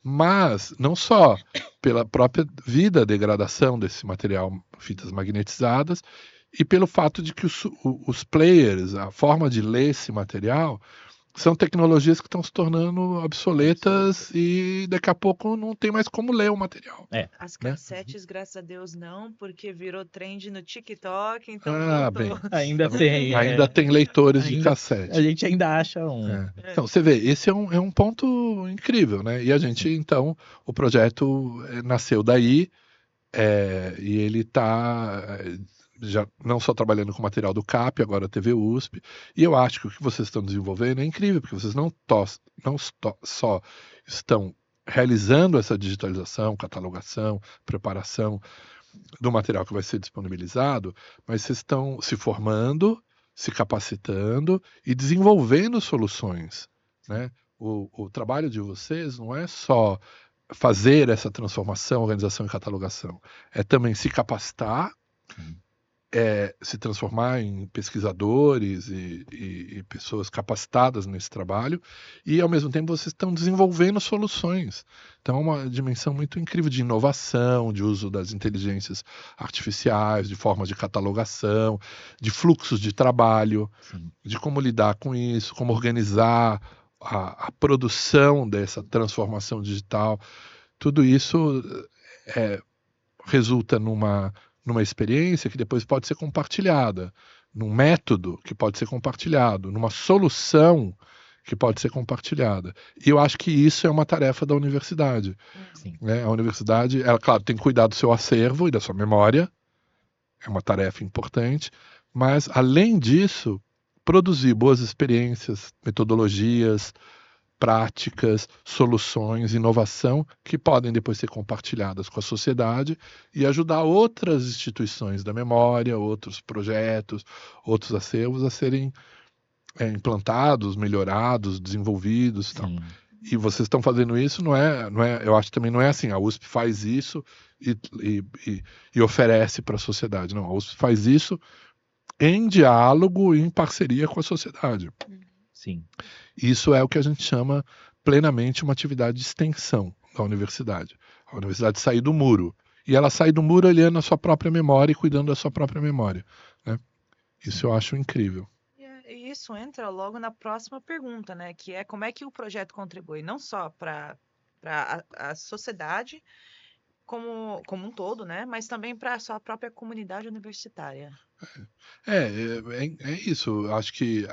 mas não só pela própria vida, a degradação desse material, fitas magnetizadas, e pelo fato de que os players, a forma de ler esse material, são tecnologias que estão se tornando obsoletas e daqui a pouco não tem mais como ler o material. As cassetes, graças a Deus, não, porque virou trend no TikTok, então Bem, ainda tem. ainda tem leitores de cassete. A gente ainda acha um. Então, você vê, esse é um ponto incrível, né? E a gente, então, o projeto nasceu daí e ele está já não só trabalhando com material do CAP, agora a TV USP, e eu acho que o que vocês estão desenvolvendo é incrível, porque vocês não só estão realizando essa digitalização, catalogação, preparação do material que vai ser disponibilizado, mas vocês estão se formando, se capacitando e desenvolvendo soluções, né? O trabalho de vocês não é só fazer essa transformação, organização e catalogação, é também se capacitar, se transformar em pesquisadores e pessoas capacitadas nesse trabalho, e ao mesmo tempo vocês estão desenvolvendo soluções. Então é uma dimensão muito incrível de inovação, de uso das inteligências artificiais, de formas de catalogação, de fluxos de trabalho, de como lidar com isso, como organizar a produção dessa transformação digital. Tudo isso resulta numa experiência que depois pode ser compartilhada, num método que pode ser compartilhado, numa solução que pode ser compartilhada. E eu acho que isso é uma tarefa da universidade. Né? A universidade, ela, claro, tem que cuidar do seu acervo e da sua memória, é uma tarefa importante, mas, além disso, produzir boas experiências, metodologias, práticas, soluções, inovação que podem depois ser compartilhadas com a sociedade e ajudar outras instituições da memória, outros projetos, outros acervos a serem implantados, melhorados, desenvolvidos. Tal. E vocês estão fazendo isso, não é, eu acho que também não é assim, a USP faz isso e oferece para a sociedade. Não, a USP faz isso em diálogo e em parceria com a sociedade. Sim. Isso é o que a gente chama plenamente uma atividade de extensão da universidade. A universidade sai do muro. E ela sai do muro olhando a sua própria memória e cuidando da sua própria memória. Né? Isso eu acho incrível. E isso entra logo na próxima pergunta, né? Que é como é que o projeto contribui não só para a sociedade como um todo, né? Mas também para a sua própria comunidade universitária. É isso. Acho que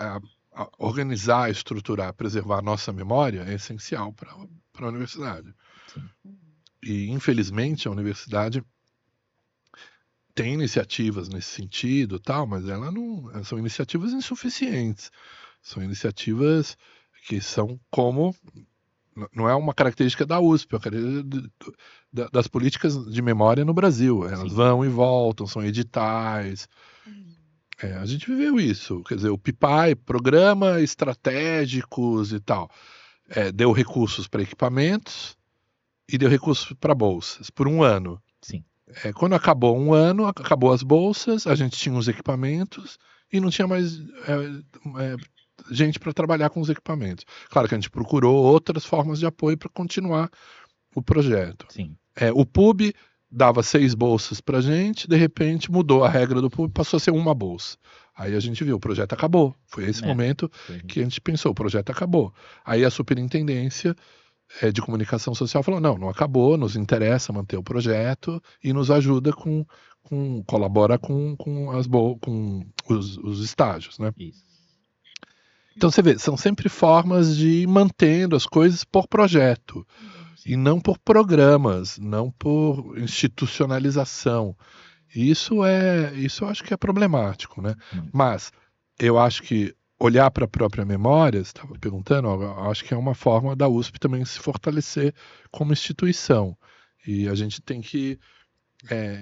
organizar, estruturar, preservar a nossa memória é essencial para a universidade. Sim. E, infelizmente, a universidade tem iniciativas nesse sentido, tal, mas ela não são iniciativas insuficientes. São iniciativas que são como não é uma característica da USP, é uma característica das políticas de memória no Brasil. Elas vão e voltam, são editais. A gente viveu isso, quer dizer, o PIPAI, Programa Estratégicos e tal, deu recursos para equipamentos e deu recursos para bolsas por um ano. Sim. Quando acabou um ano, acabou as bolsas, a gente tinha os equipamentos e não tinha mais gente para trabalhar com os equipamentos. Claro que a gente procurou outras formas de apoio para continuar o projeto. Sim. O PUB dava 6 bolsas pra gente, de repente mudou a regra do PUB, passou a ser uma bolsa. Aí a gente viu, o projeto acabou. Foi esse momento que a gente pensou, o projeto acabou. Aí a superintendência de comunicação social falou, não acabou, nos interessa manter o projeto e nos ajuda colabora com os estágios, né? Isso. Então você vê, são sempre formas de ir mantendo as coisas por projeto. E não por programas, não por institucionalização. Isso eu acho que é problemático, né? Mas eu acho que olhar para a própria memória, você estava perguntando, eu acho que é uma forma da USP também se fortalecer como instituição. E a gente tem que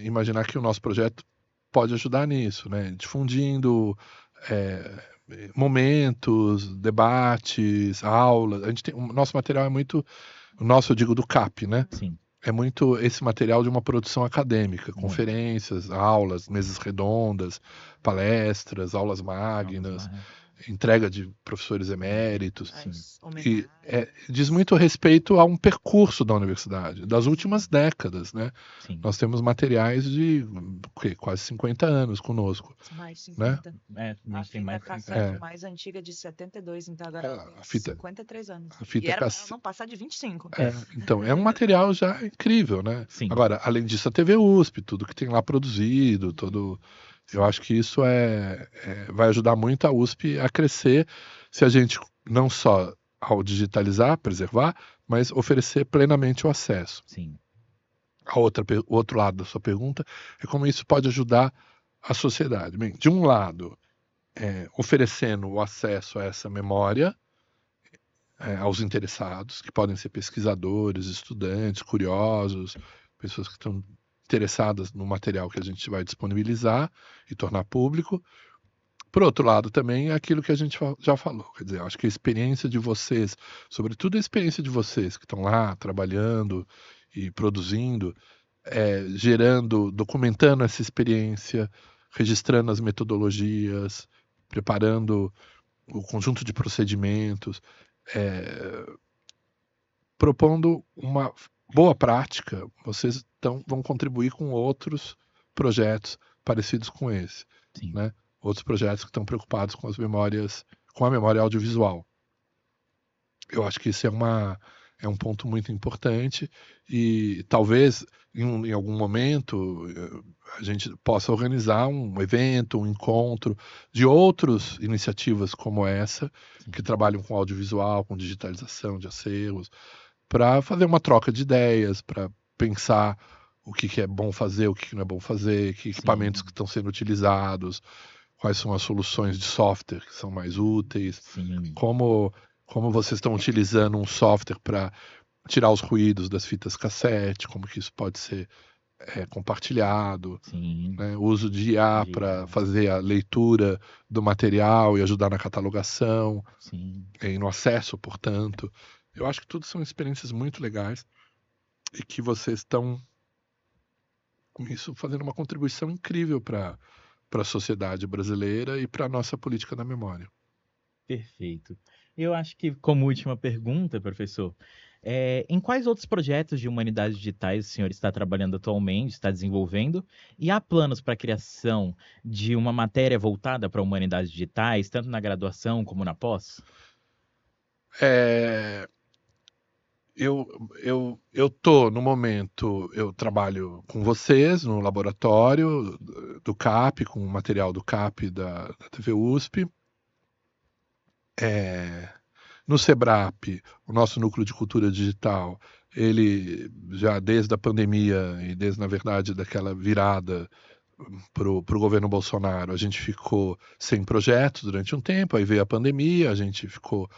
imaginar que o nosso projeto pode ajudar nisso, né? Difundindo momentos, debates, aulas. O nosso material é muito... O nosso, eu digo, do CAP, né? Sim. É muito esse material de uma produção acadêmica, conferências, aulas, mesas redondas, palestras, aulas magnas, entrega de professores eméritos. E diz muito respeito a um percurso da universidade, das últimas décadas, né? Sim. Nós temos materiais de quase 50 anos conosco. Mais de 50. Né? A gente tem mais de 50. Mais antiga de 72, então agora tem 53 anos. A fita era pra não passar de 25. Então, é um material já incrível, né? Sim. Agora, além disso, a TV USP, tudo que tem lá produzido, eu acho que isso vai ajudar muito a USP a crescer se a gente não só ao digitalizar, preservar, mas oferecer plenamente o acesso. Sim. O outro lado da sua pergunta é como isso pode ajudar a sociedade. Bem, de um lado, oferecendo o acesso a essa memória aos interessados, que podem ser pesquisadores, estudantes, curiosos, pessoas que estão interessadas no material que a gente vai disponibilizar e tornar público. Por outro lado, também é aquilo que a gente já falou. Quer dizer, acho que a experiência de vocês, sobretudo a experiência de vocês que estão lá trabalhando e produzindo, documentando essa experiência, registrando as metodologias, preparando o conjunto de procedimentos, propondo uma boa prática, vocês vão contribuir com outros projetos parecidos com esse, né? Outros projetos que estão preocupados com a memória audiovisual. Eu acho que isso é um ponto muito importante e talvez em algum momento a gente possa organizar um evento, um encontro de outras iniciativas como essa, que trabalham com audiovisual, com digitalização de acervos, para fazer uma troca de ideias, para pensar o que é bom fazer, o que não é bom fazer, que equipamentos que estão sendo utilizados, quais são as soluções de software que são mais úteis, como vocês estão utilizando um software para tirar os ruídos das fitas cassete, como que isso pode ser compartilhado, né? O uso de IA para fazer a leitura do material e ajudar na catalogação e no acesso, portanto. Eu acho que tudo são experiências muito legais e que vocês estão, com isso, fazendo uma contribuição incrível para a sociedade brasileira e para a nossa política da memória. Perfeito. Eu acho que, como última pergunta, professor, em quais outros projetos de humanidades digitais o senhor está trabalhando atualmente, está desenvolvendo? E há planos para a criação de uma matéria voltada para humanidades digitais, tanto na graduação como na pós? No momento, eu trabalho com vocês no laboratório do CAP, com o material do CAP da TV USP. No SEBRAP, o nosso núcleo de cultura digital, ele já desde a pandemia e desde, na verdade, daquela virada para o governo Bolsonaro, a gente ficou sem projetos durante um tempo, aí veio a pandemia, a gente ficou...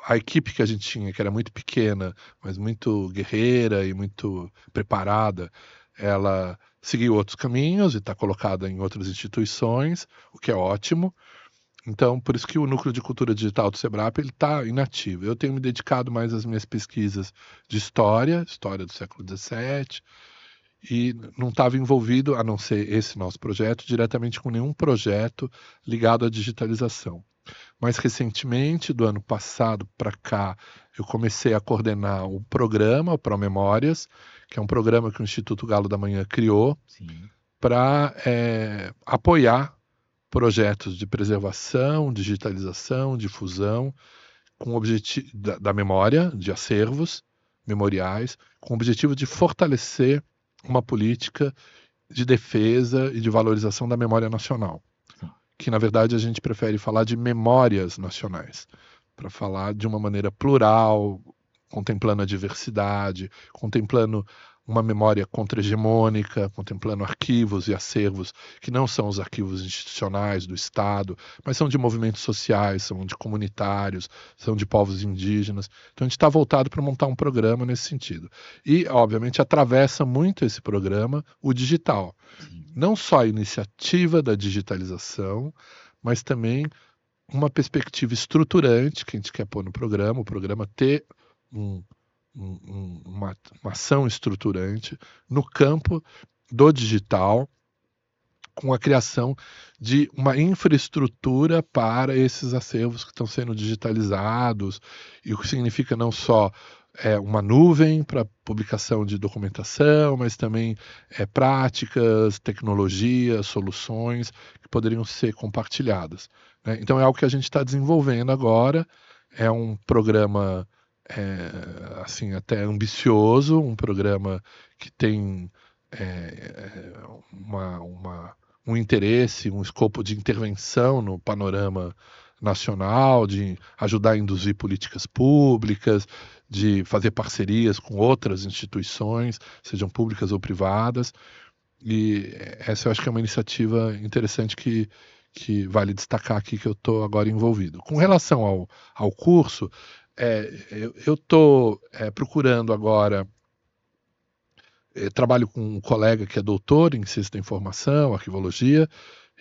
A equipe que a gente tinha, que era muito pequena, mas muito guerreira e muito preparada, ela seguiu outros caminhos e está colocada em outras instituições, o que é ótimo. Então, por isso que o Núcleo de Cultura Digital do SEBRAP está inativo. Eu tenho me dedicado mais às minhas pesquisas de história do século XVII, e não estava envolvido, a não ser esse nosso projeto, diretamente com nenhum projeto ligado à digitalização. Mais recentemente, do ano passado para cá, eu comecei a coordenar um programa, o ProMemórias, que é um programa que o Instituto Galo da Manhã criou Sim. para apoiar projetos de preservação, digitalização, difusão, com o objetivo da memória, de acervos memoriais, com o objetivo de fortalecer uma política de defesa e de valorização da memória nacional. Sim. Que, na verdade, a gente prefere falar de memórias nacionais, para falar de uma maneira plural, contemplando a diversidade, contemplando uma memória contra-hegemônica, contemplando arquivos e acervos que não são os arquivos institucionais do Estado, mas são de movimentos sociais, são de comunitários, são de povos indígenas. Então a gente está voltado para montar um programa nesse sentido. E, obviamente, atravessa muito esse programa o digital. Sim. Não só a iniciativa da digitalização, mas também uma perspectiva estruturante que a gente quer pôr no programa, o programa ter uma ação estruturante no campo do digital, com a criação de uma infraestrutura para esses acervos que estão sendo digitalizados, e o que significa não só uma nuvem para publicação de documentação, mas também práticas, tecnologias, soluções que poderiam ser compartilhadas, né? Então é algo que a gente está desenvolvendo agora, é um programa assim, até ambicioso, um programa que tem um interesse, um escopo de intervenção no panorama nacional, de ajudar a induzir políticas públicas, de fazer parcerias com outras instituições, sejam públicas ou privadas. E essa eu acho que é uma iniciativa interessante que vale destacar aqui, que eu estou agora envolvido. Com relação ao curso, eu estou procurando agora, trabalho com um colega que é doutor em ciência da informação, arquivologia,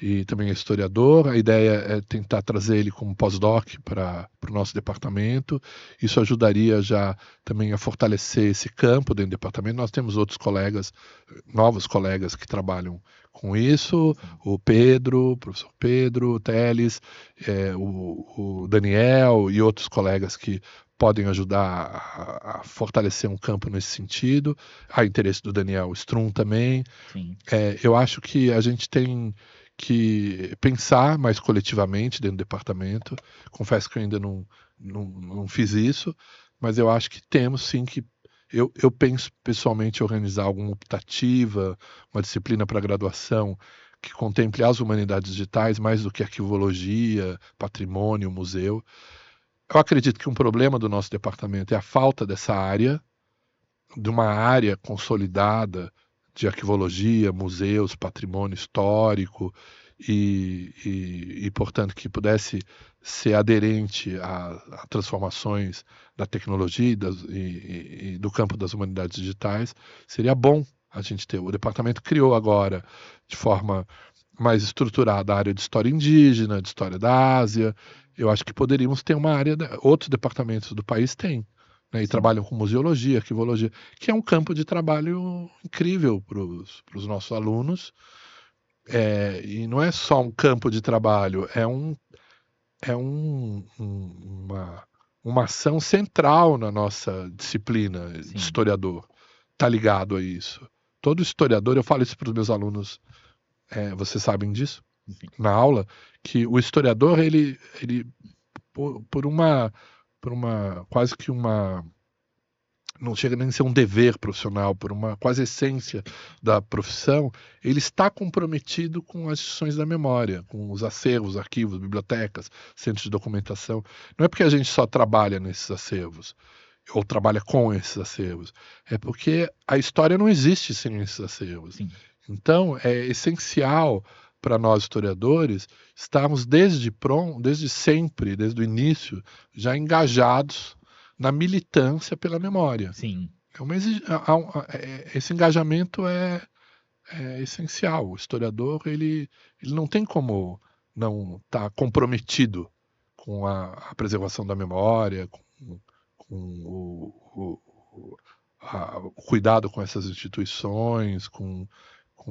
e também é historiador. A ideia é tentar trazer ele como pós-doc para o nosso departamento. Isso ajudaria já também a fortalecer esse campo dentro do departamento. Nós temos outros colegas, novos colegas que trabalham com isso, o Pedro, o professor Pedro, o Teles, o Daniel e outros colegas que podem ajudar a fortalecer um campo nesse sentido. Há interesse do Daniel Strum também. Sim. Eu acho que a gente tem que pensar mais coletivamente dentro do departamento. Confesso que eu ainda não fiz isso, mas eu acho que temos sim que... Eu penso pessoalmente em organizar alguma optativa, uma disciplina para graduação que contemple as humanidades digitais mais do que arquivologia, patrimônio, museu. Eu acredito que um problema do nosso departamento é a falta dessa área, de uma área consolidada de arquivologia, museus, patrimônio histórico e portanto, que pudesse ser aderente a transformações da tecnologia e do campo das humanidades digitais. Seria bom a gente ter. O departamento criou agora, de forma mais estruturada, a área de história indígena, de história da Ásia. Eu acho que poderíamos ter uma área, outros departamentos do país têm, né, e trabalham com museologia, arquivologia, que é um campo de trabalho incrível para os nossos alunos. E não é só um campo de trabalho, uma ação central na nossa disciplina de historiador. Está ligado a isso. Todo historiador, eu falo isso para os meus alunos, vocês sabem disso, na aula, que o historiador, ele por uma quase que uma... não chega nem a ser um dever profissional, por uma quase essência da profissão, ele está comprometido com as instituições da memória, com os acervos, arquivos, bibliotecas, centros de documentação. Não é porque a gente só trabalha nesses acervos, ou trabalha com esses acervos, é porque a história não existe sem esses acervos. Sim. Então, é essencial para nós historiadores estarmos desde sempre, desde o início, já engajados na militância pela memória. Sim. Esse engajamento é essencial. O historiador, ele não tem como não estar comprometido com a preservação da memória, com o cuidado com essas instituições, com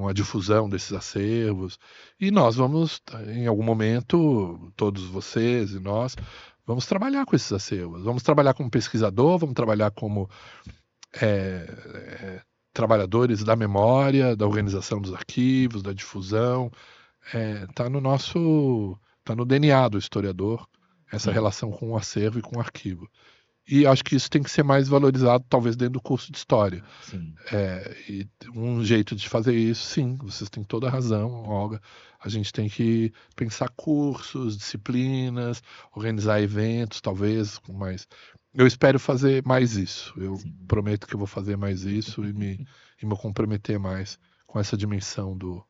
a difusão desses acervos. E nós vamos, em algum momento, todos vocês e nós, vamos trabalhar com esses acervos. Vamos trabalhar como pesquisador, vamos trabalhar como trabalhadores da memória, da organização dos arquivos, da difusão. Tá no DNA do historiador, essa Sim. relação com o acervo e com o arquivo. E acho que isso tem que ser mais valorizado, talvez, dentro do curso de História. Sim. E um jeito de fazer isso, sim, vocês têm toda a razão, Olga. A gente tem que pensar cursos, disciplinas, organizar eventos, talvez, com mais. Eu espero fazer mais isso. Eu Sim. prometo que eu vou fazer mais isso e me comprometer mais com essa dimensão do.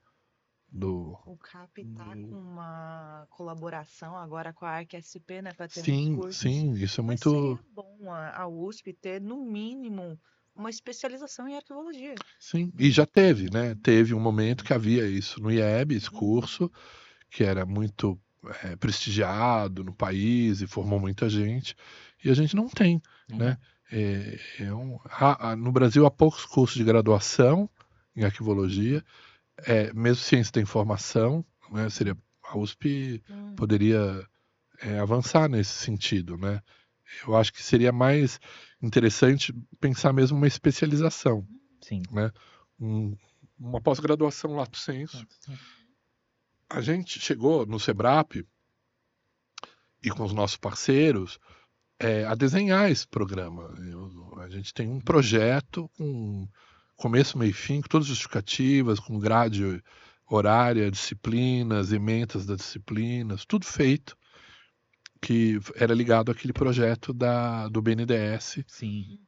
O CAP está com uma colaboração agora com a ArcSP, né, para ter uns Sim, cursos. sim, isso é Mas muito. seria bom a USP ter, no mínimo, uma especialização em arqueologia. Sim, e já teve, né? Teve um momento que havia isso no IEB, esse curso, que era muito prestigiado no país e formou muita gente, e a gente não tem, né? No Brasil há poucos cursos de graduação em arquivologia, mesmo ciência da informação, né? A USP poderia avançar nesse sentido, né? Eu acho que seria mais interessante pensar mesmo uma especialização, Sim. né? Uma pós-graduação lato sensu. A gente chegou no SEBRAP e com os nossos parceiros a desenhar esse programa. A gente tem um projeto com começo, meio e fim, com todas as justificativas, com grade horária, disciplinas, emendas das disciplinas, tudo feito, que era ligado àquele projeto do BNDES. Sim.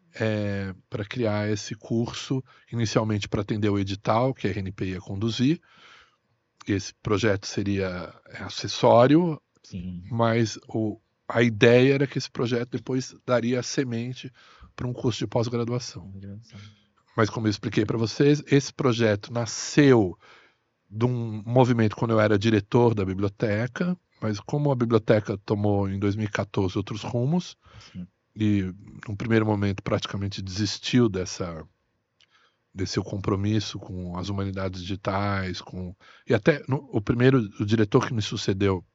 Para criar esse curso, inicialmente para atender o edital que a RNP ia conduzir. Esse projeto seria acessório, Sim. mas a ideia era que esse projeto depois daria a semente para um curso de pós-graduação. Mas como eu expliquei para vocês, esse projeto nasceu de um movimento quando eu era diretor da biblioteca, mas como a biblioteca tomou em 2014 outros rumos, Sim. e num primeiro momento praticamente desistiu desse seu compromisso com as humanidades digitais, e até o diretor que me sucedeu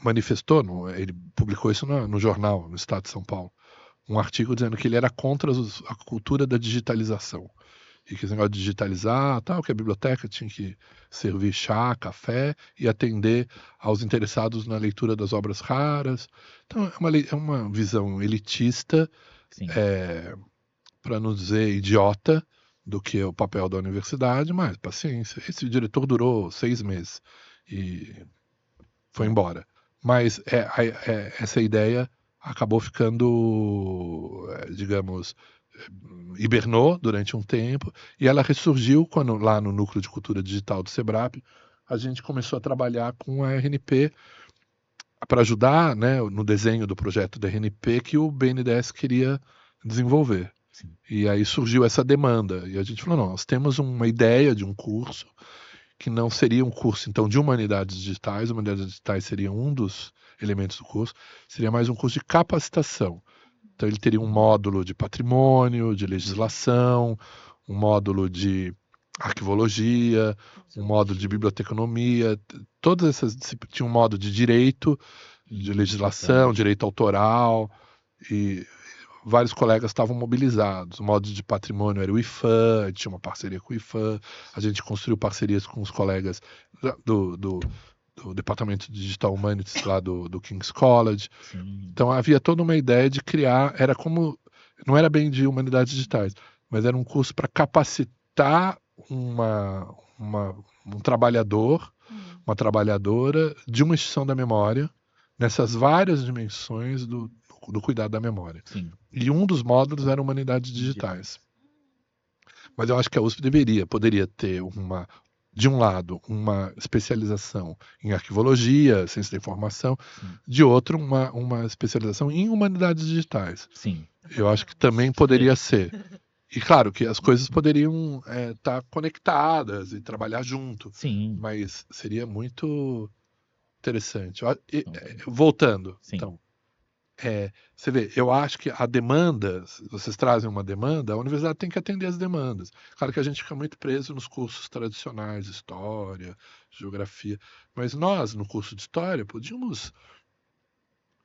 manifestou, ele publicou isso no jornal, no Estado de São Paulo, um artigo dizendo que ele era contra a cultura da digitalização. E que esse negócio de digitalizar, que a biblioteca tinha que servir chá, café e atender aos interessados na leitura das obras raras. Então, é uma visão elitista, para não dizer idiota, do que é o papel da universidade, mas paciência. Esse diretor durou 6 meses e foi embora. Mas essa ideia acabou ficando, digamos, hibernou durante um tempo e ela ressurgiu quando lá no Núcleo de Cultura Digital do SEBRAP a gente começou a trabalhar com a RNP para ajudar, né, no desenho do projeto da RNP que o BNDES queria desenvolver. Sim. E aí surgiu essa demanda e a gente falou, não, nós temos uma ideia de um curso que não seria um curso então de humanidades digitais seria um dos elementos do curso, seria mais um curso de capacitação. Então ele teria um módulo de patrimônio, de legislação, um módulo de arquivologia, um módulo de biblioteconomia, todas essas disciplinas. Tinha um módulo de direito, de legislação, direito autoral, e vários colegas estavam mobilizados. O módulo de patrimônio era o IFAM, a gente tinha uma parceria com o IFAM, a gente construiu parcerias com os colegas do Departamento de Digital Humanities lá do King's College. Sim. Então havia toda uma ideia de criar, não era bem de humanidades digitais, mas era um curso para capacitar um trabalhador, uma trabalhadora de uma instituição da memória, nessas várias dimensões do cuidado da memória. Sim. E um dos módulos era humanidades digitais. Mas eu acho que a USP poderia ter de um lado, uma especialização em arquivologia, ciência da informação, de outro, uma especialização em humanidades digitais. Sim. Eu acho que também poderia ser. E claro que as coisas poderiam estar conectadas e trabalhar junto. Sim. Mas seria muito interessante. Voltando, Sim. então. Você vê, eu acho que a demanda, se vocês trazem uma demanda, a universidade tem que atender as demandas. Claro que a gente fica muito preso nos cursos tradicionais, história, geografia, mas nós, no curso de história, podíamos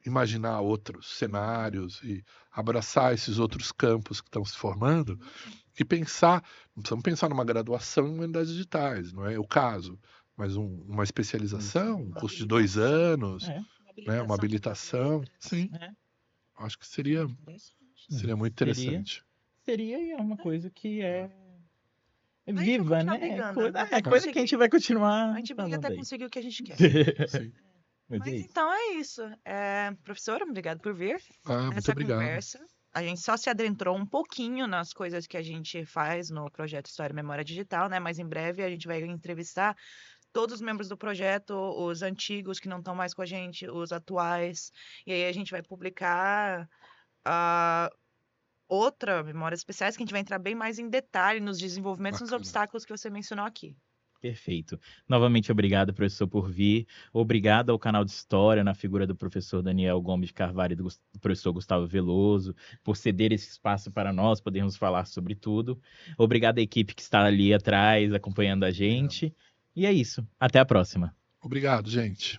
imaginar outros cenários e abraçar esses outros campos que estão se formando e pensar, não precisamos pensar numa graduação em humanidades digitais, não é o caso, mas uma especialização, um curso de 2 anos, né, uma habilitação, sim, acho que seria muito interessante. Seria e é uma coisa que é Mas viva, a gente vai né? continuar brigando, né? É coisa que a gente vai continuar A gente briga falando até aí. conseguir o que a gente quer. Sim. Mas é Mas isso. então é isso. Professora, obrigado por vir. Muito Essa obrigado. conversa. A gente só se adentrou um pouquinho nas coisas que a gente faz no projeto História e Memória Digital, né? Mas em breve a gente vai entrevistar todos os membros do projeto, os antigos que não estão mais com a gente, os atuais. E aí a gente vai publicar outra Memórias Especiais, que a gente vai entrar bem mais em detalhe nos desenvolvimentos, nos Bacana. obstáculos que você mencionou aqui. Perfeito. Novamente, obrigado, professor, por vir. Obrigado ao canal de História, na figura do professor Daniel Gomes de Carvalho e do professor Gustavo Veloso, por ceder esse espaço para nós podermos falar sobre tudo. Obrigado à equipe que está ali atrás, acompanhando a gente. E é isso. Até a próxima. Obrigado, gente.